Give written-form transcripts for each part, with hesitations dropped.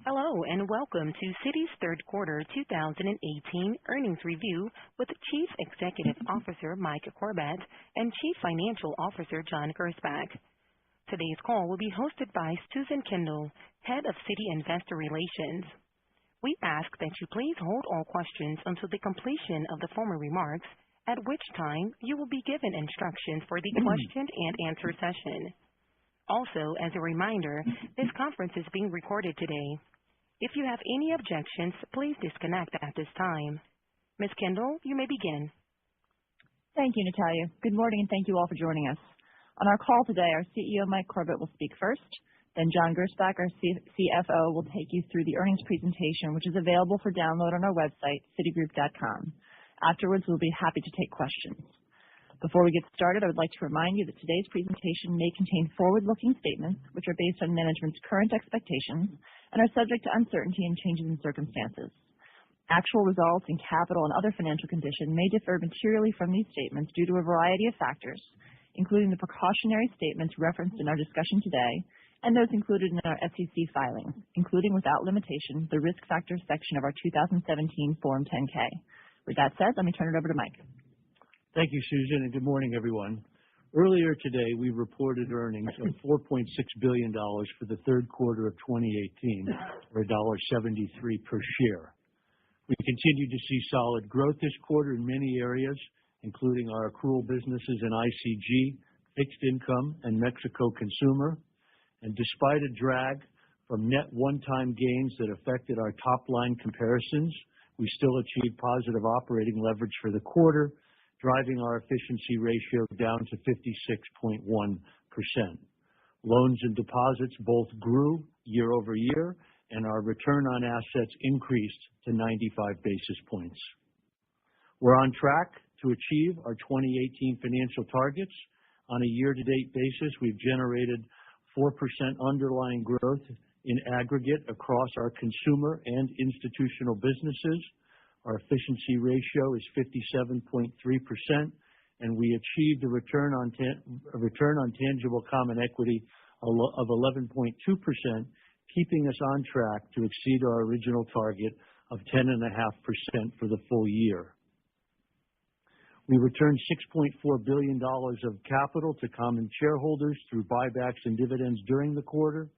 Hello, and welcome to Citi's third quarter 2018 earnings review with Chief Executive Officer Mike Corbat and Chief Financial Officer John Gersbach. Today's call will be hosted by Susan Kendall, Head of Citi Investor Relations. We ask that you please hold all questions until the completion of the formal remarks, at which time you will be given instructions for the question and answer session. Also, as a reminder, this conference is being recorded today. If you have any objections, please disconnect at this time. Ms. Kendall, you may begin. Thank you, Natalia. Good morning, and thank you all for joining us. On our call today, our CEO, Mike Corbat, will speak first. Then John Gersbach, our CFO, will take you through the earnings presentation, which is available for download on our website, citigroup.com. Afterwards, we'll be happy to take questions. Before we get started, I would like to remind you that today's presentation may contain forward-looking statements which are based on management's current expectations and are subject to uncertainty and changes in circumstances. Actual results in capital and other financial condition may differ materially from these statements due to a variety of factors, including the precautionary statements referenced in our discussion today and those included in our SEC filings, including without limitation the Risk Factors section of our 2017 Form 10-K. With that said, let me turn it over to Mike. Thank you, Susan, and good morning, everyone. Earlier today, we reported earnings of $4.6 billion for the third quarter of 2018, or $1.73 per share. We continue to see solid growth this quarter in many areas, including our accrual businesses in ICG, fixed income, and Mexico consumer. And despite a drag from net one-time gains that affected our top-line comparisons, we still achieved positive operating leverage for the quarter, driving our efficiency ratio down to 56.1%. Loans and deposits both grew year over year, and our return on assets increased to 95 basis points. We're on track to achieve our 2018 financial targets. On a year-to-date basis, we've generated 4% underlying growth in aggregate across our consumer and institutional businesses. Our efficiency ratio is 57.3%, and we achieved a return on tangible common equity of 11.2%, keeping us on track to exceed our original target of 10.5% for the full year. We returned $6.4 billion of capital to common shareholders through buybacks and dividends during the quarter,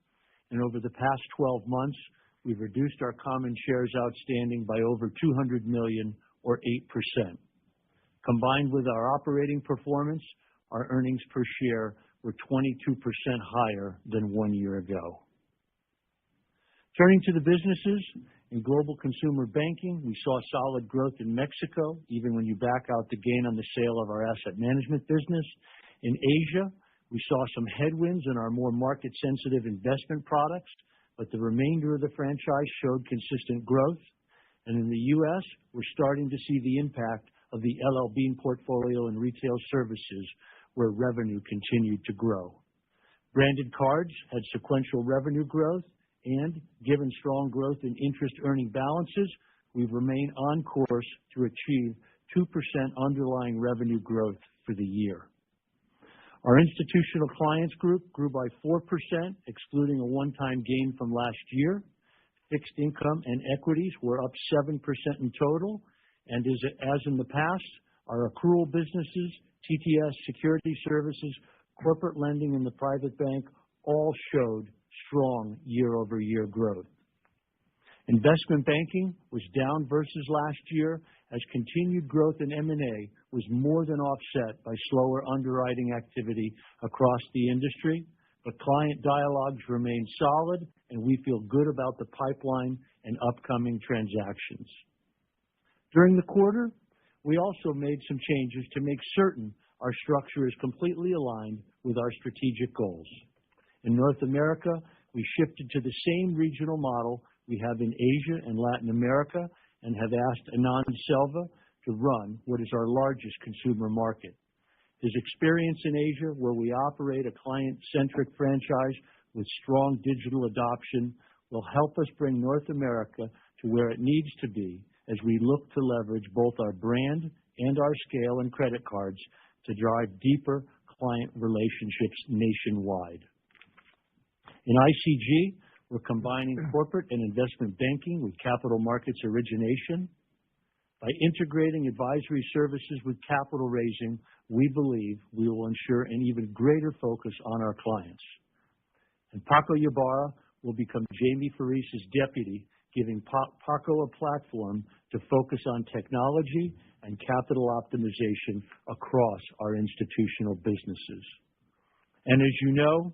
and over the past 12 months, we've reduced our common shares outstanding by over 200 million, or 8%. Combined with our operating performance, our earnings per share were 22% higher than 1 year ago. Turning to the businesses, in global consumer banking, we saw solid growth in Mexico, even when you back out the gain on the sale of our asset management business. In Asia, we saw some headwinds in our more market-sensitive investment products, but the remainder of the franchise showed consistent growth. And in the U.S., we're starting to see the impact of the LL Bean portfolio in retail services, where revenue continued to grow. Branded cards had sequential revenue growth, and given strong growth in interest-earning balances, we've remained on course to achieve 2% underlying revenue growth for the year. Our institutional clients group grew by 4%, excluding a one-time gain from last year. Fixed income and equities were up 7% in total, and as in the past, our accrual businesses, TTS, security services, corporate lending, and the private bank all showed strong year-over-year growth. Investment banking was down versus last year as continued growth in M&A was more than offset by slower underwriting activity across the industry, but client dialogues remain solid, and we feel good about the pipeline and upcoming transactions. During the quarter, we also made some changes to make certain our structure is completely aligned with our strategic goals. In North America, we shifted to the same regional model we have in Asia and Latin America and have asked Anand Selva to run what is our largest consumer market. His experience in Asia, where we operate a client-centric franchise with strong digital adoption, will help us bring North America to where it needs to be as we look to leverage both our brand and our scale and credit cards to drive deeper client relationships nationwide. In ICG, We're combining corporate and investment banking with capital markets origination. By integrating advisory services with capital raising, we believe we will ensure an even greater focus on our clients. And Paco Ybarra will become Jamie Farise's deputy, giving Paco a platform to focus on technology and capital optimization across our institutional businesses. And as you know,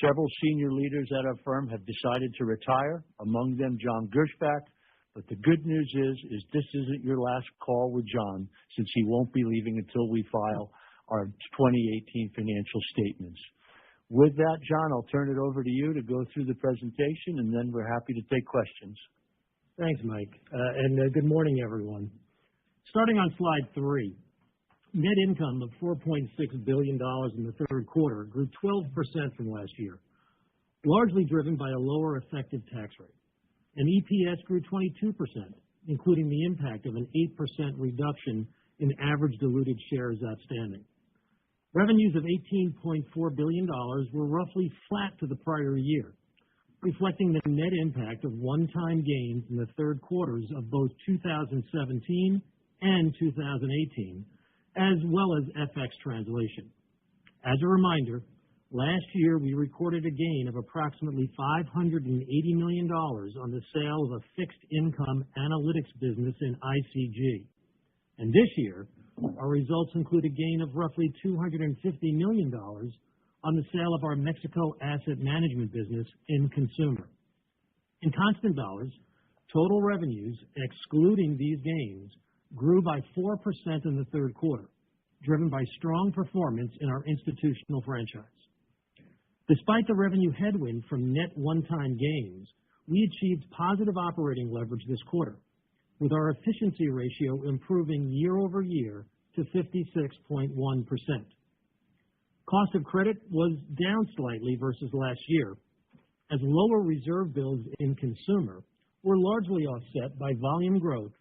several senior leaders at our firm have decided to retire, among them John Gershbach. But the good news is this isn't your last call with John, since he won't be leaving until we file our 2018 financial statements. With that, John, I'll turn it over to you to go through the presentation, and then we're happy to take questions. Thanks, Mike, and good morning, everyone. Starting on slide 3, net income of $4.6 billion in the third quarter grew 12% from last year, largely driven by a lower effective tax rate. And EPS grew 22%, including the impact of an 8% reduction in average diluted shares outstanding. Revenues of $18.4 billion were roughly flat to the prior year, reflecting the net impact of one-time gains in the third quarters of both 2017 and 2018, as well as FX translation. As a reminder, last year we recorded a gain of approximately $580 million on the sale of a fixed income analytics business in ICG. And this year, our results include a gain of roughly $250 million on the sale of our Mexico asset management business in consumer. In constant dollars, total revenues, excluding these gains, grew by 4% in the third quarter, driven by strong performance in our institutional franchise. Despite the revenue headwind from net one-time gains, we achieved positive operating leverage this quarter, with our efficiency ratio improving year over year to 56.1%. Cost of credit was down slightly versus last year, as lower reserve builds in consumer were largely offset by volume growth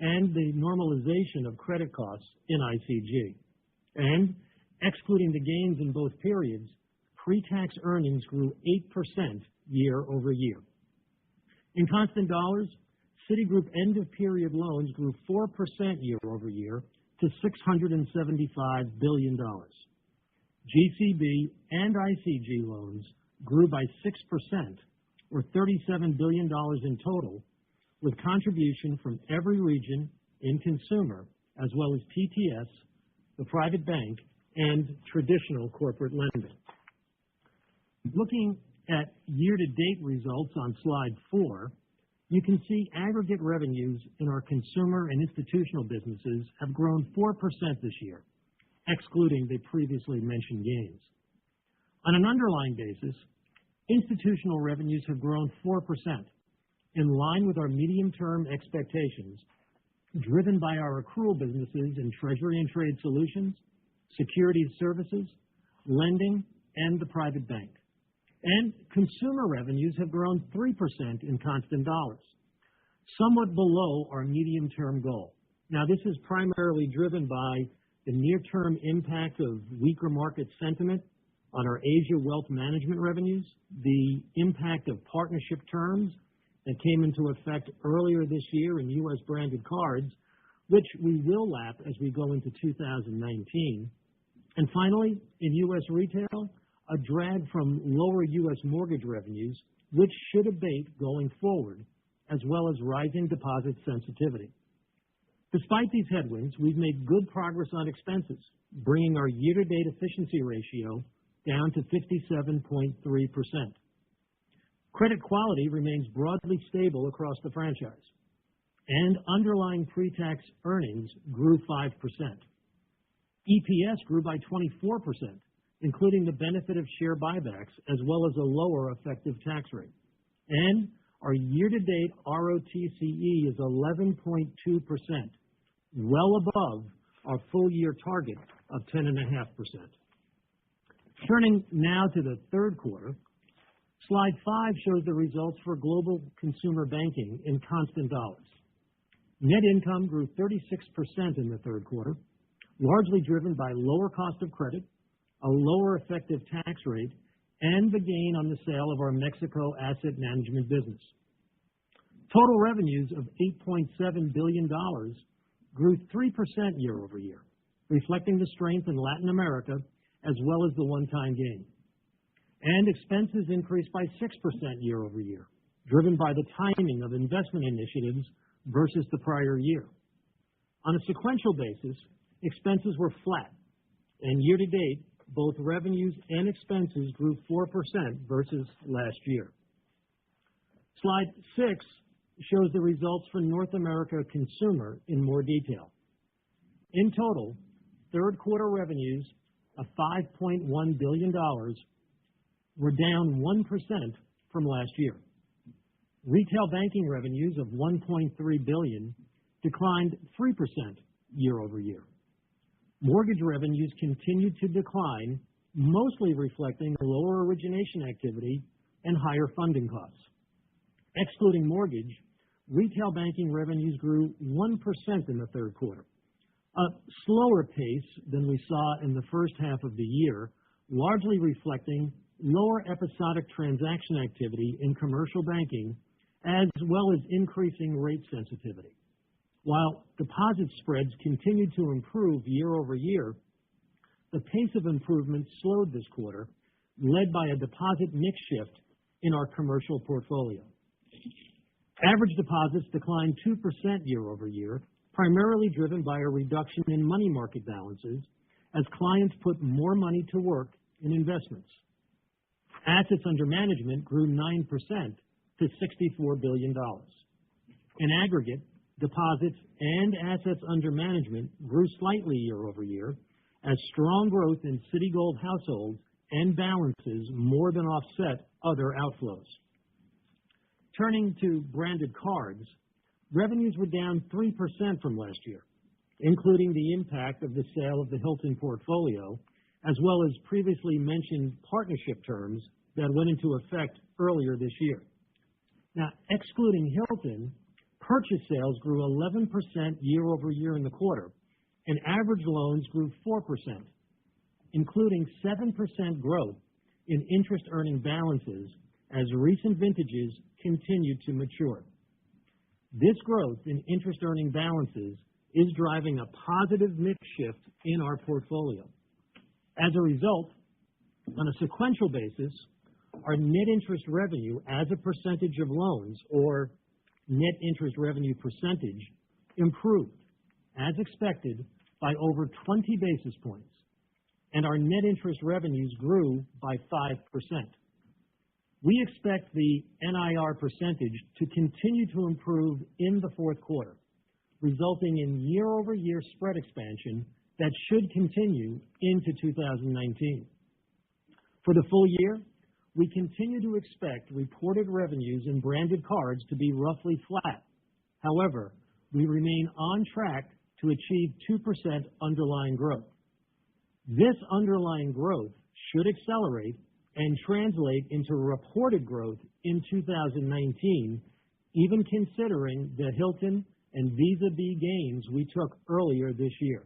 and the normalization of credit costs in ICG. And excluding the gains in both periods, pre-tax earnings grew 8% year over year. In constant dollars, Citigroup end-of-period loans grew 4% year over year to $675 billion. GCB and ICG loans grew by 6%, or $37 billion in total, with contribution from every region in consumer, as well as TTS, the private bank, and traditional corporate lending. Looking at year-to-date results on slide 4, you can see aggregate revenues in our consumer and institutional businesses have grown 4% this year, excluding the previously mentioned gains. On an underlying basis, institutional revenues have grown 4%, in line with our medium-term expectations, driven by our accrual businesses in Treasury and Trade Solutions, Securities Services, Lending, and the Private Bank. And consumer revenues have grown 3% in constant dollars, somewhat below our medium-term goal. Now, this is primarily driven by the near-term impact of weaker market sentiment on our Asia wealth management revenues, the impact of partnership terms that came into effect earlier this year in U.S. branded cards, which we will lap as we go into 2019. And finally, in U.S. retail, a drag from lower U.S. mortgage revenues, which should abate going forward, as well as rising deposit sensitivity. Despite these headwinds, we've made good progress on expenses, bringing our year-to-date efficiency ratio down to 57.3%. Credit quality remains broadly stable across the franchise, and underlying pre-tax earnings grew 5%. EPS grew by 24%, including the benefit of share buybacks, as well as a lower effective tax rate. And our year-to-date ROTCE is 11.2%, well above our full-year target of 10.5%. Turning now to the third quarter, slide 5 shows the results for global consumer banking in constant dollars. Net income grew 36% in the third quarter, largely driven by lower cost of credit, a lower effective tax rate, and the gain on the sale of our Mexico asset management business. Total revenues of $8.7 billion grew 3% year over year, reflecting the strength in Latin America as well as the one-time gain. And expenses increased by 6% year over year, driven by the timing of investment initiatives versus the prior year. On a sequential basis, expenses were flat, and year to date, both revenues and expenses grew 4% versus last year. Slide 6 shows the results for North America Consumer in more detail. In total, third quarter revenues of $5.1 billion were down 1% from last year. Retail banking revenues of $1.3 billion declined 3% year over year. Mortgage revenues continued to decline, mostly reflecting lower origination activity and higher funding costs. Excluding mortgage, retail banking revenues grew 1% in the third quarter, a slower pace than we saw in the first half of the year, largely reflecting lower episodic transaction activity in commercial banking, as well as increasing rate sensitivity. While deposit spreads continued to improve year over year, the pace of improvement slowed this quarter, led by a deposit mix shift in our commercial portfolio. Average deposits declined 2% year over year, primarily driven by a reduction in money market balances as clients put more money to work in investments. Assets under management grew 9% to $64 billion. In aggregate, deposits and assets under management grew slightly year over year as strong growth in Citigroup households and balances more than offset other outflows. Turning to branded cards, revenues were down 3% from last year, including the impact of the sale of the Hilton portfolio, as well as previously mentioned partnership terms that went into effect earlier this year. Now, excluding Hilton, purchase sales grew 11% year over year in the quarter, and average loans grew 4%, including 7% growth in interest-earning balances as recent vintages continued to mature. This growth in interest-earning balances is driving a positive mix shift in our portfolio. As a result, on a sequential basis, our net interest revenue as a percentage of loans, or net interest revenue percentage, improved, as expected, by over 20 basis points, and our net interest revenues grew by 5%. We expect the NIR percentage to continue to improve in the fourth quarter, resulting in year-over-year spread expansion that should continue into 2019. For the full year, we continue to expect reported revenues in branded cards to be roughly flat. However, we remain on track to achieve 2% underlying growth. This underlying growth should accelerate and translate into reported growth in 2019, even considering the Hilton and Visa B gains we took earlier this year.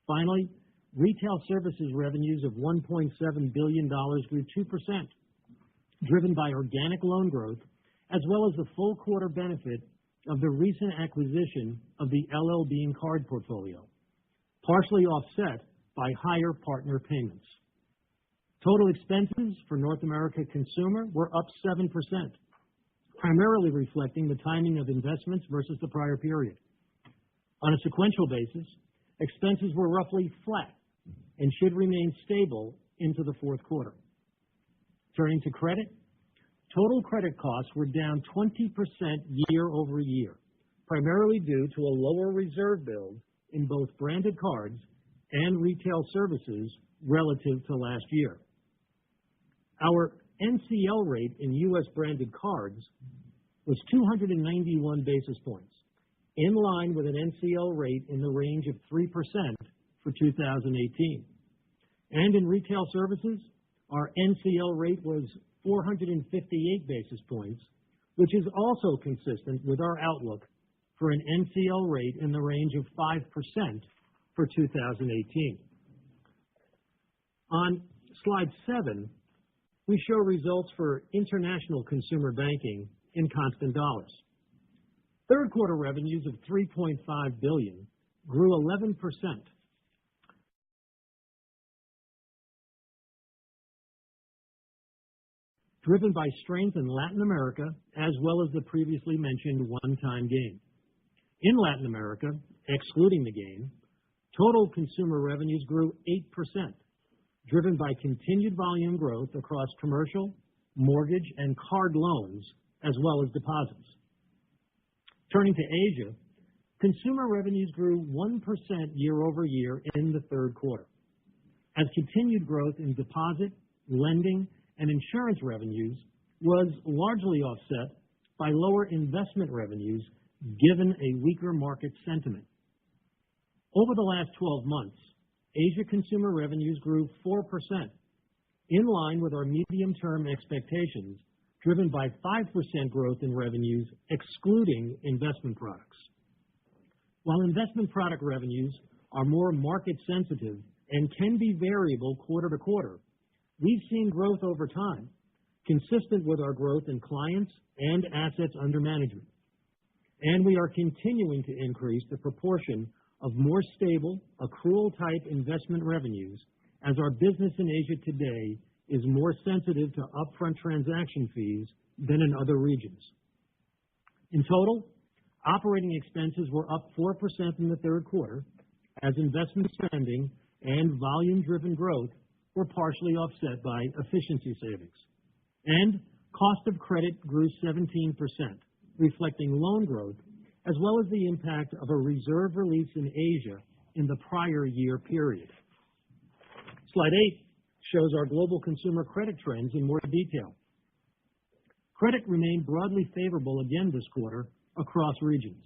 Finally, retail services revenues of $1.7 billion grew 2%, driven by organic loan growth, as well as the full quarter benefit of the recent acquisition of the LL Bean card portfolio, partially offset by higher partner payments. Total expenses for North America Consumer were up 7%, primarily reflecting the timing of investments versus the prior period. On a sequential basis, expenses were roughly flat and should remain stable into the fourth quarter. Turning to credit, total credit costs were down 20% year over year, primarily due to a lower reserve build in both branded cards and retail services relative to last year. Our NCL rate in U.S. branded cards was 291 basis points, in line with an NCL rate in the range of 3% for 2018. And in retail services, our NCL rate was 458 basis points, which is also consistent with our outlook for an NCL rate in the range of 5% for 2018. On slide 7, we show results for international consumer banking in constant dollars. Third quarter revenues of $3.5 billion grew 11%, driven by strength in Latin America as well as the previously mentioned one-time gain. In Latin America, excluding the gain, total consumer revenues grew 8%, driven by continued volume growth across commercial, mortgage, and card loans, as well as deposits. Turning to Asia, consumer revenues grew 1% year over year in the third quarter, as continued growth in deposit, lending, and insurance revenues was largely offset by lower investment revenues given a weaker market sentiment. Over the last 12 months, Asia consumer revenues grew 4%, in line with our medium-term expectations, driven by 5% growth in revenues excluding investment products. While investment product revenues are more market sensitive and can be variable quarter to quarter, we've seen growth over time, consistent with our growth in clients and assets under management. And we are continuing to increase the proportion of more stable, accrual-type investment revenues as our business in Asia today is more sensitive to upfront transaction fees than in other regions. In total, operating expenses were up 4% in the third quarter, as investment spending and volume-driven growth were partially offset by efficiency savings. And cost of credit grew 17%, reflecting loan growth, as well as the impact of a reserve release in Asia in the prior year period. Slide 8 shows our global consumer credit trends in more detail. Credit remained broadly favorable again this quarter across regions.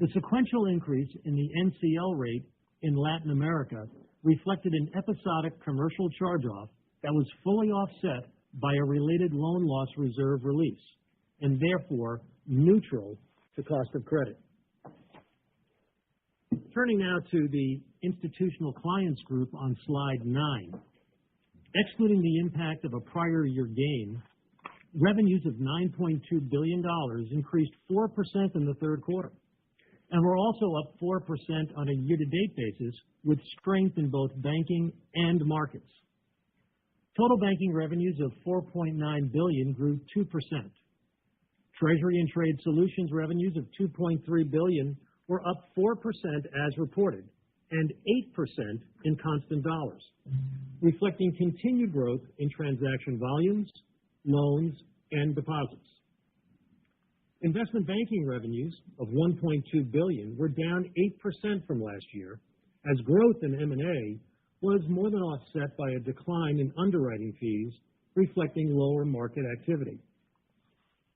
The sequential increase in the NCL rate in Latin America reflected an episodic commercial charge-off that was fully offset by a related loan loss reserve release, and therefore neutral to cost of credit. Turning now to the Institutional Clients Group on Slide 9. Excluding the impact of a prior year gain, revenues of $9.2 billion increased 4% in the third quarter, and were also up 4% on a year-to-date basis, with strength in both banking and markets. Total banking revenues of $4.9 billion grew 2%. Treasury and Trade Solutions revenues of $2.3 billion were up 4% as reported, and 8% in constant dollars, reflecting continued growth in transaction volumes, loans, and deposits. Investment banking revenues of $1.2 billion were down 8% from last year, as growth in M&A was more than offset by a decline in underwriting fees, reflecting lower market activity.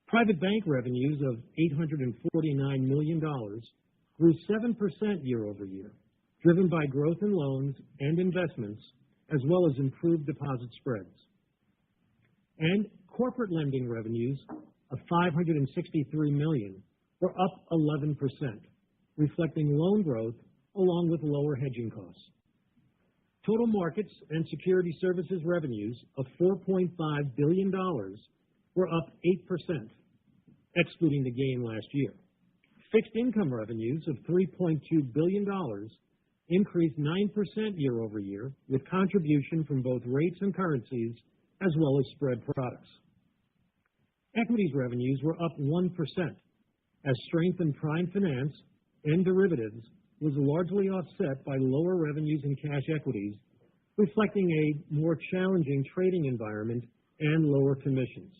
Private bank revenues of $849 million grew 7% year over year, driven by growth in loans and investments, as well as improved deposit spreads. And corporate lending revenues of $563 million were up 11%, reflecting loan growth along with lower hedging costs. Total markets and security services revenues of $4.5 billion were up 8%, excluding the gain last year. Fixed income revenues of $3.2 billion increased 9% year over year, with contribution from both rates and currencies, as well as spread products. Equities revenues were up 1%, as strength in prime finance and derivatives was largely offset by lower revenues in cash equities, reflecting a more challenging trading environment and lower commissions.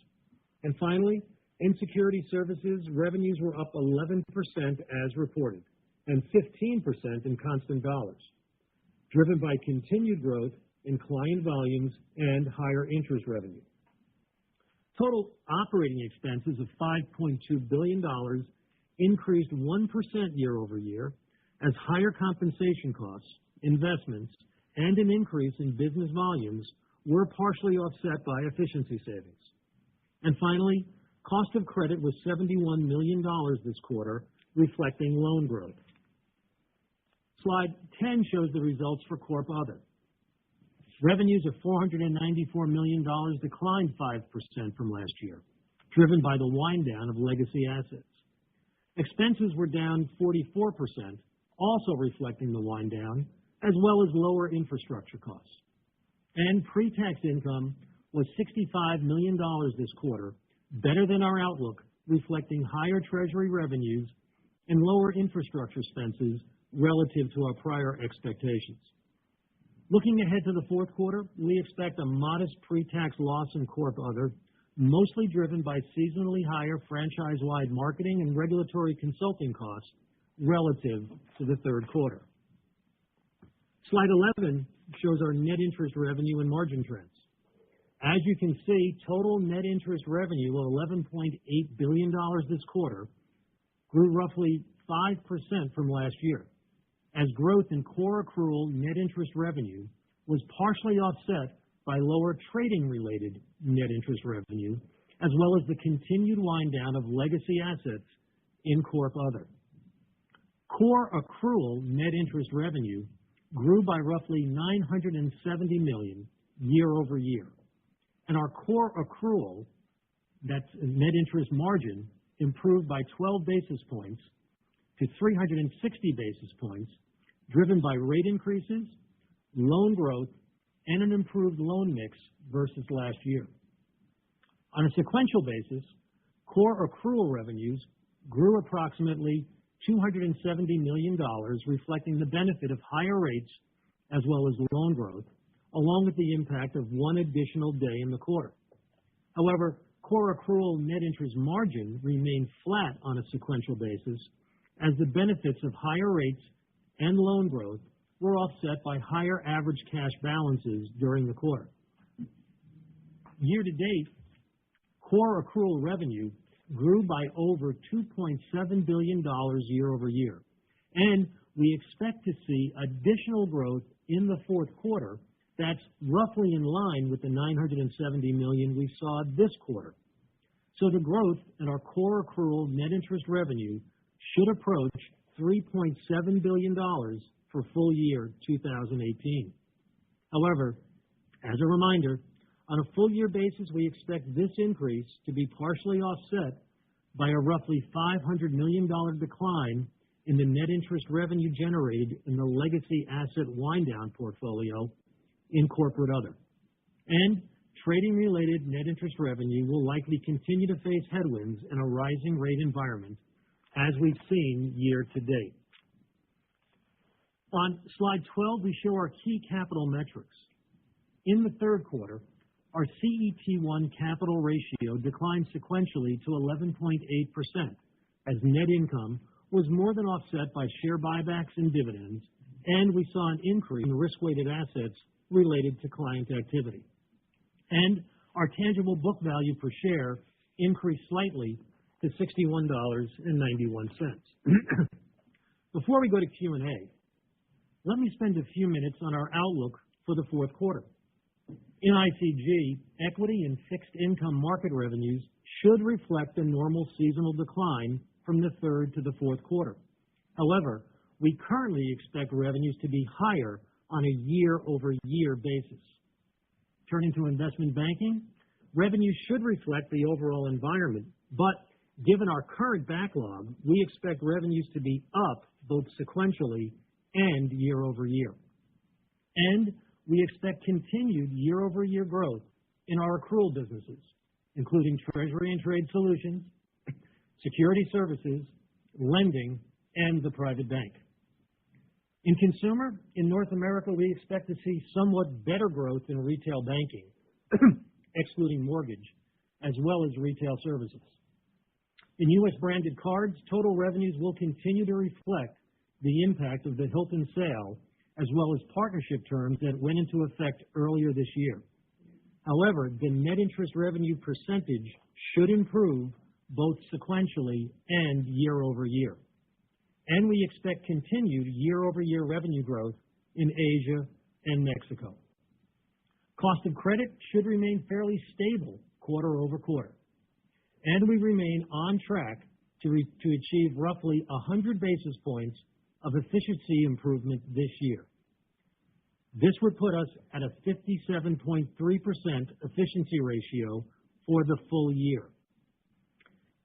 And finally, in security services, revenues were up 11% as reported, and 15% in constant dollars, driven by continued growth in client volumes and higher interest revenue. Total operating expenses of $5.2 billion increased 1% year over year, as higher compensation costs, investments, and an increase in business volumes were partially offset by efficiency savings. And finally, cost of credit was $71 million this quarter, reflecting loan growth. Slide 10 shows the results for Corp Other. Revenues of $494 million declined 5% from last year, driven by the wind down of legacy assets. Expenses were down 44%, also reflecting the wind down, as well as lower infrastructure costs. And pre-tax income was $65 million this quarter, better than our outlook, reflecting higher Treasury revenues and lower infrastructure expenses relative to our prior expectations. Looking ahead to the fourth quarter, we expect a modest pre-tax loss in Corp Other, mostly driven by seasonally higher franchise-wide marketing and regulatory consulting costs relative to the third quarter. Slide 11 shows our net interest revenue and margin trends. As you can see, total net interest revenue of $11.8 billion this quarter grew roughly 5% from last year, as growth in core accrual net interest revenue was partially offset by lower trading-related net interest revenue, as well as the continued wind down of legacy assets in Corp Other. Core accrual net interest revenue grew by roughly $970 million year over year, and our core accrual, that's net interest margin, improved by 12 basis points to 360 basis points, driven by rate increases, loan growth, and an improved loan mix versus last year. On a sequential basis, core accrual revenues grew approximately $270 million, reflecting the benefit of higher rates as well as loan growth, along with the impact of one additional day in the quarter. However, core accrual net interest margin remained flat on a sequential basis as the benefits of higher rates and loan growth were offset by higher average cash balances during the quarter. Year to date, core accrual revenue grew by over $2.7 billion year over year, and we expect to see additional growth in the fourth quarter that's roughly in line with the $970 million we saw this quarter. So the growth in our core accrual net interest revenue should approach $3.7 billion for full year 2018. However, as a reminder, on a full year basis, we expect this increase to be partially offset by a roughly $500 million decline in the net interest revenue generated in the legacy asset wind down portfolio in corporate other. And trading-related net interest revenue will likely continue to face headwinds in a rising rate environment, as we've seen year to date. On slide 12, we show our key capital metrics. In the third quarter, our CET1 capital ratio declined sequentially to 11.8%, as net income was more than offset by share buybacks and dividends, and we saw an increase in risk-weighted assets related to client activity. And our tangible book value per share increased slightly to $61.91. Before we go to Q&A, let me spend a few minutes on our outlook for the fourth quarter. In ICG, equity and fixed income market revenues should reflect a normal seasonal decline from the third to the fourth quarter. However, we currently expect revenues to be higher on a year-over-year basis. Turning to investment banking, revenues should reflect the overall environment, but given our current backlog, we expect revenues to be up both sequentially and year over year. And we expect continued year-over-year growth in our accrual businesses, including Treasury and Trade Solutions, Security Services, Lending, and the Private Bank. In consumer, in North America, we expect to see somewhat better growth in retail banking, excluding mortgage, as well as retail services. In U.S. branded cards, total revenues will continue to reflect the impact of the Hilton sale, as well as partnership terms that went into effect earlier this year. However, the net interest revenue percentage should improve both sequentially and year over year. And we expect continued year-over-year revenue growth in Asia and Mexico. Cost of credit should remain fairly stable quarter over quarter. And we remain on track to achieve roughly 100 basis points of efficiency improvement this year. This would put us at a 57.3% efficiency ratio for the full year.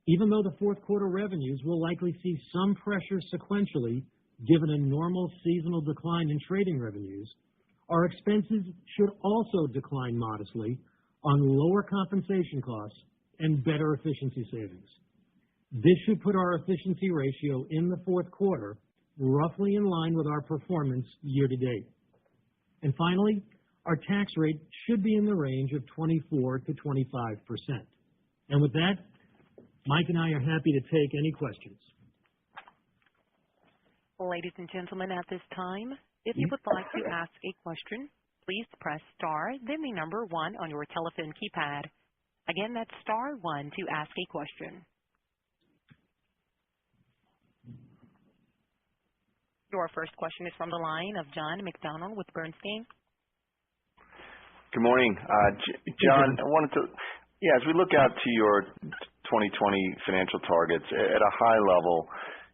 Even though the fourth quarter revenues will likely see some pressure sequentially, given a normal seasonal decline in trading revenues, our expenses should also decline modestly on lower compensation costs and better efficiency savings. This should put our efficiency ratio in the fourth quarter roughly in line with our performance year to date. And finally, our tax rate should be in the range of 24 to 25%. And with that, Mike and I are happy to take any questions. Ladies and gentlemen, at this time, if you would like to ask a question, please press star, then the number 1 on your telephone keypad. Again, that's star 1 to ask a question. Your first question is from the line of John McDonald with Bernstein. Good morning. John, I wanted to, as we look out to your 2020 financial targets, at a high level,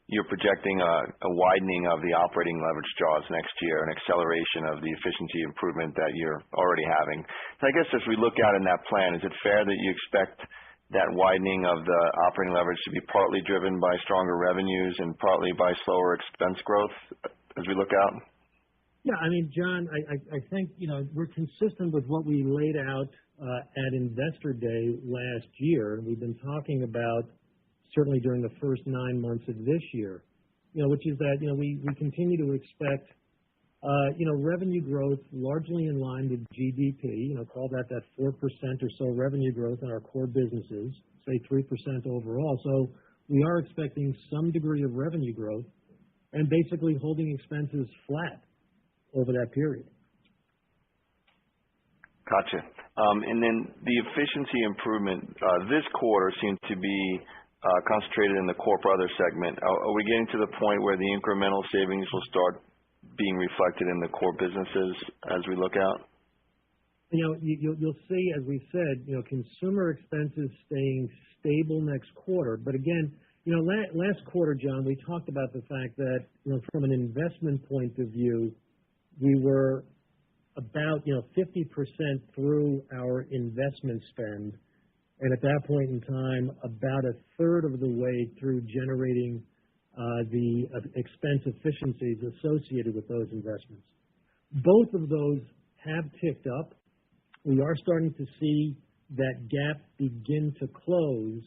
you're projecting a widening of the operating leverage jaws next year, an acceleration of the efficiency improvement that you're already having. So I guess as we look out in that plan, is it fair that you expect that widening of the operating leverage to be partly driven by stronger revenues and partly by slower expense growth as we look out? Yeah, I mean, John, I think, we're consistent with what we laid out at Investor Day last year. We've been talking about, certainly during the first 9 months of this year, which is that, we continue to expect, revenue growth largely in line with GDP, call that 4% or so revenue growth in our core businesses, say 3% overall. So we are expecting some degree of revenue growth and basically holding expenses flat over that period. Gotcha. And then the efficiency improvement this quarter seemed to be concentrated in the corporate other segment. Are we getting to the point where the incremental savings will start being reflected in the core businesses as we look out? You'll see, as we said, consumer expenses staying stable next quarter. But again, last quarter, John, we talked about the fact that, from an investment point of view, we were about, 50% through our investment spend. And at that point in time, about a third of the way through generating the expense efficiencies associated with those investments. Both of those have ticked up. We are starting to see that gap begin to close.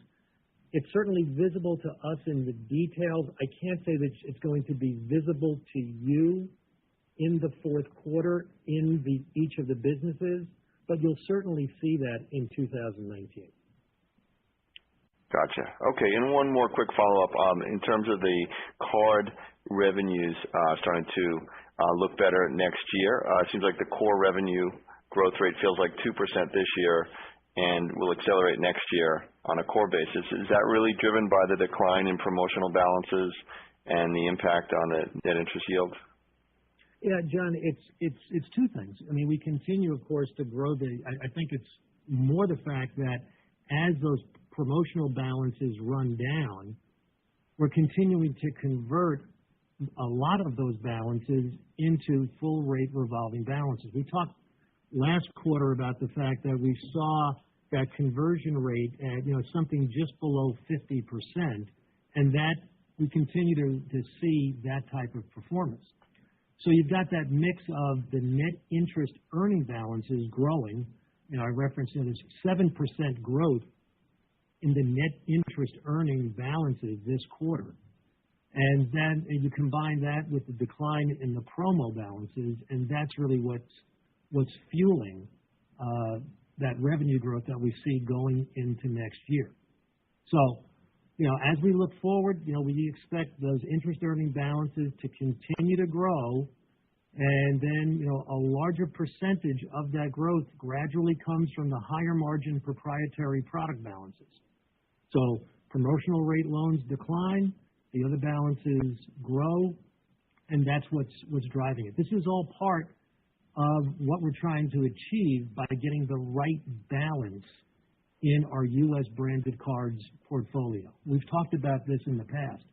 It's certainly visible to us in the details. I can't say that it's going to be visible to you in the fourth quarter in each of the businesses, but you'll certainly see that in 2019. Gotcha. Okay, and one more quick follow-up. In terms of the card revenues starting to look better next year, it seems like the core revenue growth rate feels like 2% this year and will accelerate next year on a core basis. Is that really driven by the decline in promotional balances and the impact on the net interest yield? Yeah, John, it's two things. I mean, we continue, of course, to grow I think it's more the fact that as those promotional balances run down, we're continuing to convert a lot of those balances into full rate revolving balances. We talked last quarter about the fact that we saw that conversion rate at something just below 50%, and that we continue to see that type of performance. So you've got that mix of the net interest earning balances growing. I referenced there's 7% growth in the net interest earning balances this quarter. And then you combine that with the decline in the promo balances, and that's really what's fueling that revenue growth that we see going into next year. So, as we look forward, we expect those interest earning balances to continue to grow, and then, a larger percentage of that growth gradually comes from the higher margin proprietary product balances. So promotional rate loans decline, the other balances grow, and that's what's driving it. This is all part of what we're trying to achieve by getting the right balance in our U.S. branded cards portfolio. We've talked about this in the past.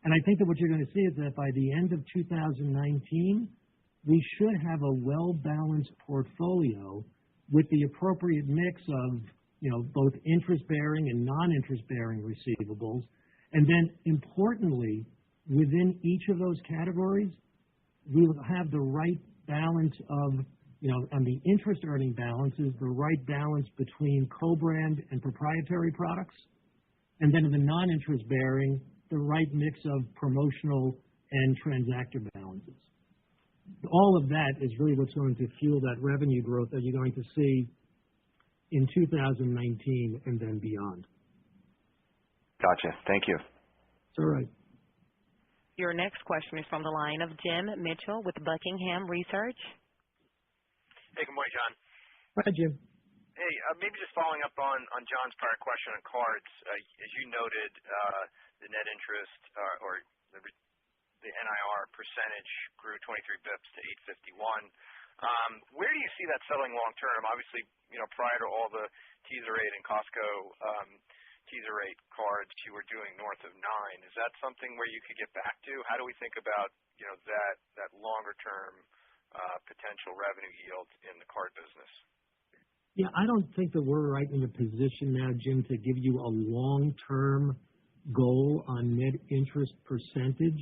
And I think that what you're going to see is that by the end of 2019, we should have a well-balanced portfolio with the appropriate mix of, both interest-bearing and non-interest-bearing receivables. And then importantly, within each of those categories, we will have the right balance of, on the interest earning balances, the right balance between co-brand and proprietary products. And then in the non-interest bearing, the right mix of promotional and transactor balances. All of that is really what's going to fuel that revenue growth that you're going to see in 2019 and then beyond. Gotcha. Thank you. It's all right. Your next question is from the line of Jim Mitchell with Buckingham Research. Hey, good morning, John. Hi, Jim. Hey, maybe just following up on John's prior question on cards. As you noted, the net interest or the NIR percentage grew 23 bips to 851. Where do you see that settling long term? Obviously, prior to all the teaser rate and Costco teaser rate cards, you were doing north of 9. Is that something where you could get back to? How do we think about that longer term potential revenue yield in the card business? Yeah, I don't think that we're right in a position now, Jim, to give you a long-term goal on net interest percentage.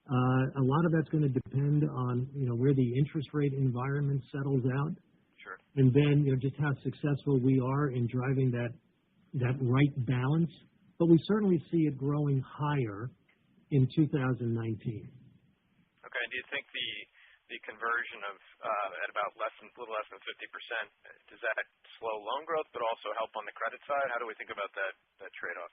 A lot of that's going to depend on, where the interest rate environment settles out. Sure. And then, just how successful we are in driving that right balance. But we certainly see it growing higher in 2019. Okay. Do you think the conversion of at about a little less than 50%, does that slow loan growth but also help on the credit side? How do we think about that trade-off?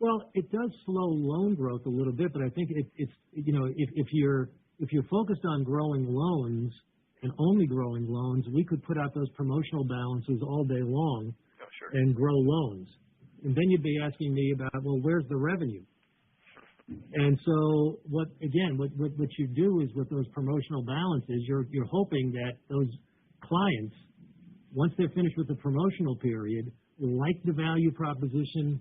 Well, it does slow loan growth a little bit, but I think it's if you're focused on growing loans and only growing loans, we could put out those promotional balances all day long and grow loans. And then you'd be asking me about, well, where's the revenue? And so what you do is with those promotional balances, you're hoping that those clients, once they're finished with the promotional period, like the value proposition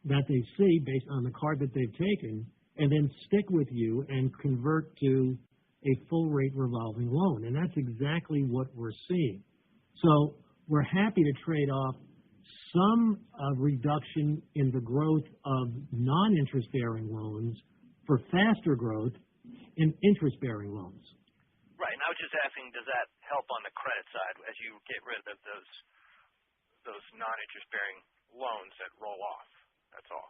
that they see based on the card that they've taken, and then stick with you and convert to a full rate revolving loan. And that's exactly what we're seeing. So we're happy to trade off some reduction in the growth of non-interest bearing loans for faster growth in interest bearing loans. Right. And I was just asking, does that help on the credit side as you get rid of those non-interest bearing loans that roll off? That's all.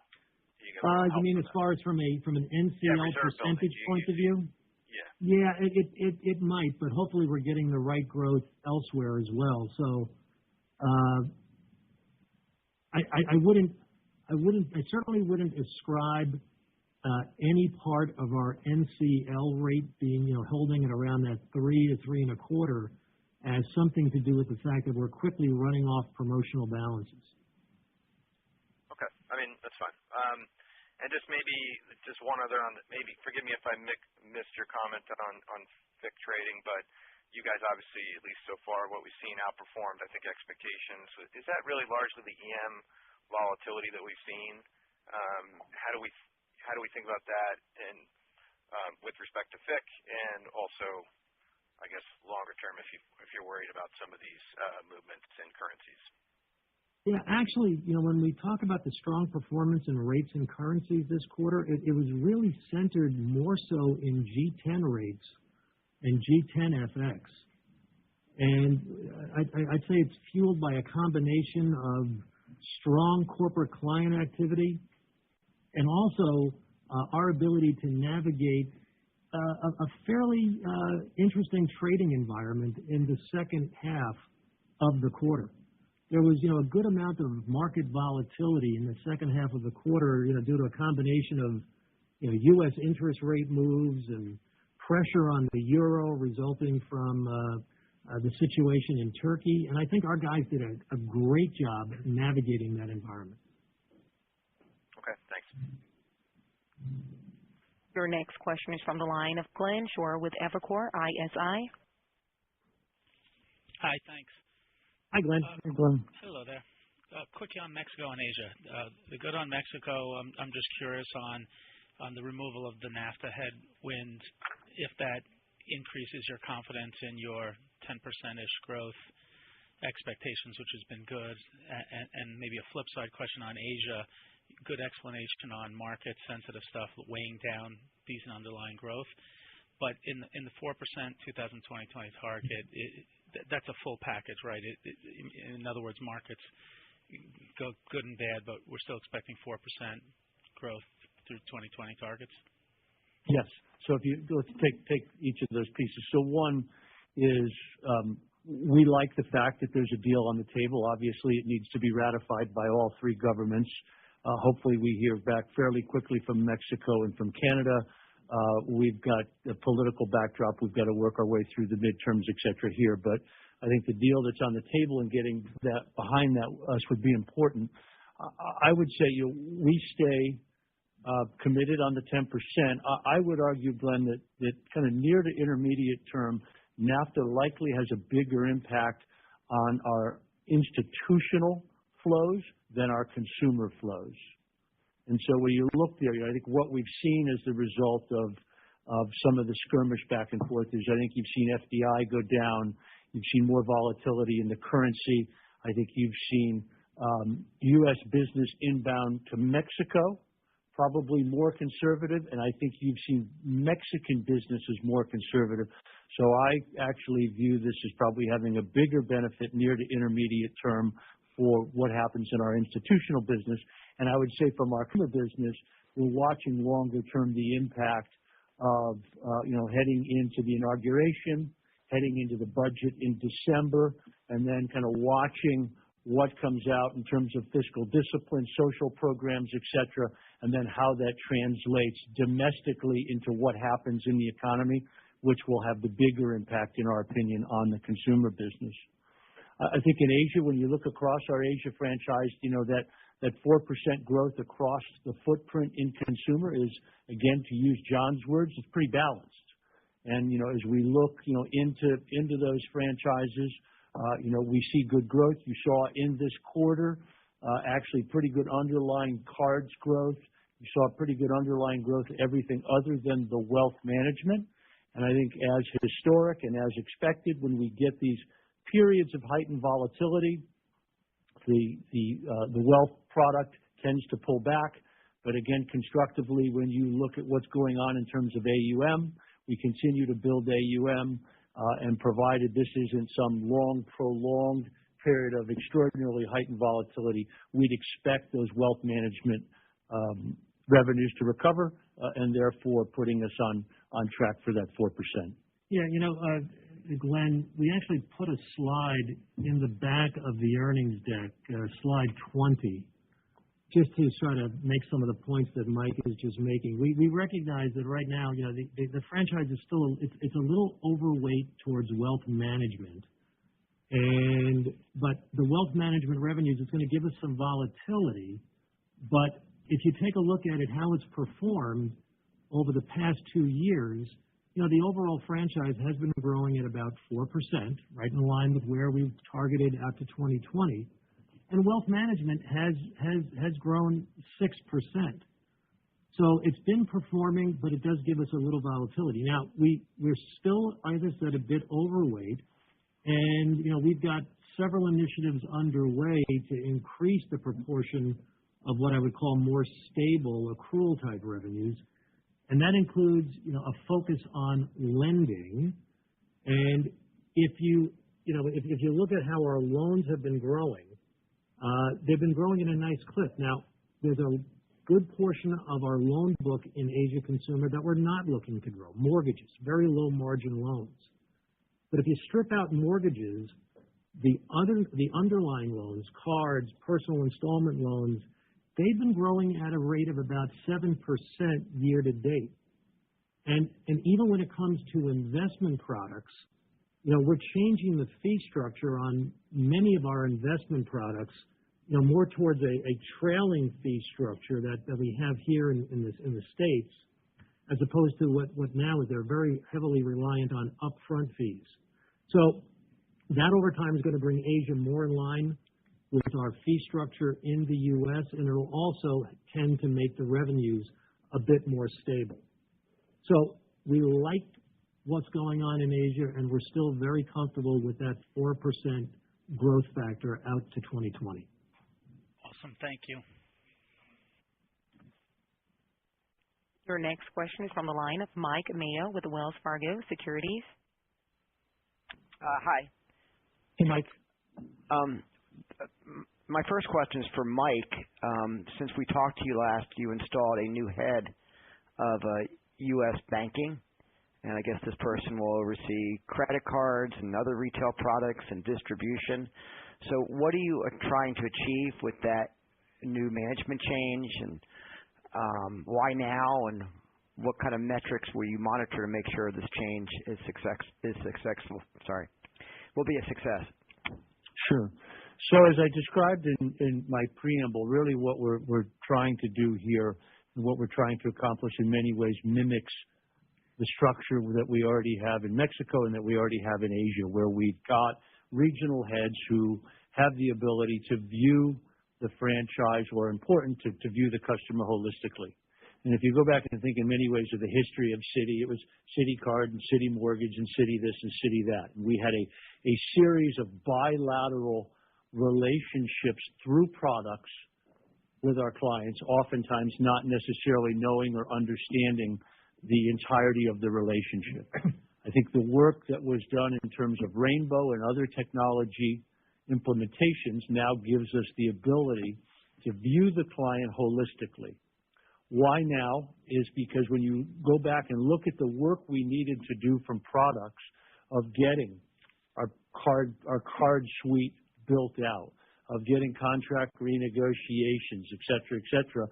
You mean as far as from an NCL percentage point of view? Yeah. Yeah, it might, but hopefully we're getting the right growth elsewhere as well. So I certainly wouldn't ascribe any part of our NCL rate being, holding it around that 3 to 3.25 as something to do with the fact that we're quickly running off promotional balances. Okay, I mean that's fine. And just one other on maybe forgive me if I missed your comment on FICC trading, but you guys obviously, at least so far, what we've seen outperformed, I think, expectations. Is that really largely the EM volatility that we've seen? How do we think about that and with respect to FICC, and also, I guess, longer term if you're worried about some of these movements in currencies? Yeah, actually, when we talk about the strong performance in rates and currencies this quarter, it was really centered more so in G10 rates and G10 FX. And I'd say it's fueled by a combination of strong corporate client activity and also our ability to navigate a fairly interesting trading environment in the second half of the quarter. There was, a good amount of market volatility in the second half of the quarter, due to a combination of, U.S. interest rate moves and pressure on the euro resulting from the situation in Turkey. And I think our guys did a great job navigating that environment. Okay, thanks. Your next question is from the line of Glenn Schorr with Evercore ISI. Hi, thanks. Hi, Glenn. Hey, Glenn. Hello there. Quickly on Mexico and Asia. The good on Mexico, I'm just curious on the removal of the NAFTA headwind, if that increases your confidence in your 10%-ish growth expectations, which has been good. And maybe a flip side question on Asia, good explanation on market-sensitive stuff weighing down decent underlying growth. But in the 4% 2020 target, that's a full package, right? In other words, markets go good and bad, but we're still expecting 4% growth through 2020 targets? Yes. So let's take each of those pieces. So one is we like the fact that there's a deal on the table. Obviously, it needs to be ratified by all three governments. Hopefully, we hear back fairly quickly from Mexico and from Canada. We've got a political backdrop. We've got to work our way through the midterms, et cetera, here. But I think the deal that's on the table and getting that behind that us would be important. I would say we stay committed on the 10%. I would argue, Glenn, that kind of near to intermediate term, NAFTA likely has a bigger impact on our institutional flows than our consumer flows. And so when you look there, I think what we've seen as the result of some of the skirmish back and forth is I think you've seen FDI go down. You've seen more volatility in the currency. I think you've seen U.S. business inbound to Mexico, probably more conservative, and I think you've seen Mexican businesses more conservative. So I actually view this as probably having a bigger benefit near to intermediate term for what happens in our institutional business. And I would say from our consumer business, we're watching longer term the impact of heading into the inauguration, heading into the budget in December, and then kind of watching what comes out in terms of fiscal discipline, social programs, et cetera, and then how that translates domestically into what happens in the economy, which will have the bigger impact, in our opinion, on the consumer business. I think in Asia, when you look across our Asia franchise, that 4% growth across the footprint in consumer is, again, to use John's words, it's pretty balanced. And, as we look, into those franchises, we see good growth. You saw in this quarter, actually pretty good underlying cards growth. You saw pretty good underlying growth, everything other than the wealth management. And I think as historic and as expected, when we get these periods of heightened volatility, the wealth product tends to pull back. But again, constructively, when you look at what's going on in terms of AUM, we continue to build AUM, and provided this isn't some long, prolonged period of extraordinarily heightened volatility, we'd expect those wealth management revenues to recover, and therefore putting us on track for that 4%. Yeah, Glenn, we actually put a slide in the back of the earnings deck, slide 20, just to try to make some of the points that Mike is just making. We recognize that right now, the franchise is still it's a little overweight towards wealth management, but the wealth management revenues is going to give us some volatility. But if you take a look at it, how it's performed over the past 2 years, the overall franchise has been growing at about 4%, right in line with where we've targeted out to 2020. And wealth management has grown 6%. So it's been performing, but it does give us a little volatility. Now, we're still, as I said, a bit overweight, and, we've got several initiatives underway to increase the proportion of what I would call more stable accrual-type revenues. And that includes, a focus on lending. And if you look at how our loans have been growing, they've been growing in a nice clip. Now, there's a good portion of our loan book in Asia consumer that we're not looking to grow. Mortgages, very low margin loans. But if you strip out mortgages, the underlying loans, cards, personal installment loans, they've been growing at a rate of about 7% year to date. And even when it comes to investment products, we're changing the fee structure on many of our investment products, more towards a trailing fee structure that we have here in the States, as opposed to what now is they're very heavily reliant on upfront fees. So that over time is going to bring Asia more in line with our fee structure in the U.S., and it will also tend to make the revenues a bit more stable. So we like what's going on in Asia, and we're still very comfortable with that 4% growth factor out to 2020. Awesome. Thank you. Your next question is from the line of Mike Mayo with Wells Fargo Securities. Hi. Hey, Mike. My first question is for Mike. Since we talked to you last, you installed a new head of U.S. banking, and I guess this person will oversee credit cards and other retail products and distribution. So what are you trying to achieve with that new management change, and why now, and what kind of metrics will you monitor to make sure this change is successful? Will be a success. Sure. So as I described in my preamble, really what we're trying to do here and what we're trying to accomplish in many ways mimics the structure that we already have in Mexico and that we already have in Asia, where we've got regional heads who have the ability to view the franchise, or important to view the customer holistically. And if you go back and think in many ways of the history of Citi, it was Citi Card and Citi Mortgage and Citi this and Citi that. And we had a series of bilateral relationships through products with our clients, oftentimes not necessarily knowing or understanding the entirety of the relationship. I think the work that was done in terms of Rainbow and other technology implementations now gives us the ability to view the client holistically. Why now is because when you go back and look at the work we needed to do from products of getting our card suite built out, of getting contract renegotiations, et cetera,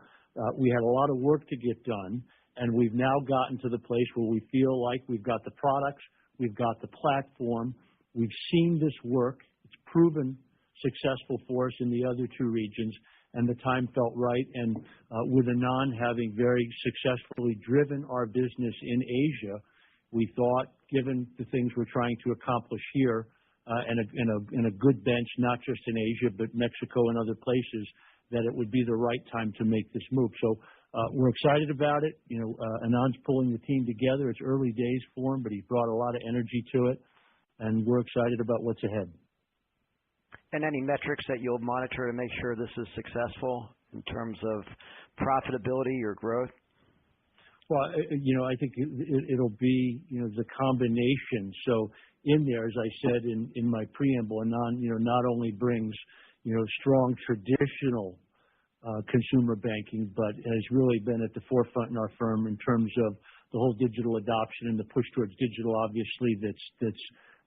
we had a lot of work to get done, and we've now gotten to the place where we feel like we've got the products, we've got the platform, we've seen this work, it's proven successful for us in the other two regions, and the time felt right. And with Anand having very successfully driven our business in Asia, we thought, given the things we're trying to accomplish here, and a good bench, not just in Asia, but Mexico and other places, that it would be the right time to make this move. So we're excited about it. Anand's pulling the team together. It's early days for him, but he's brought a lot of energy to it, and we're excited about what's ahead. And any metrics that you'll monitor to make sure this is successful in terms of profitability or growth? Well, I think it'll be, the combination. So in there, as I said in my preamble, Anand, not only brings, strong traditional consumer banking, but has really been at the forefront in our firm in terms of the whole digital adoption and the push towards digital, obviously, that's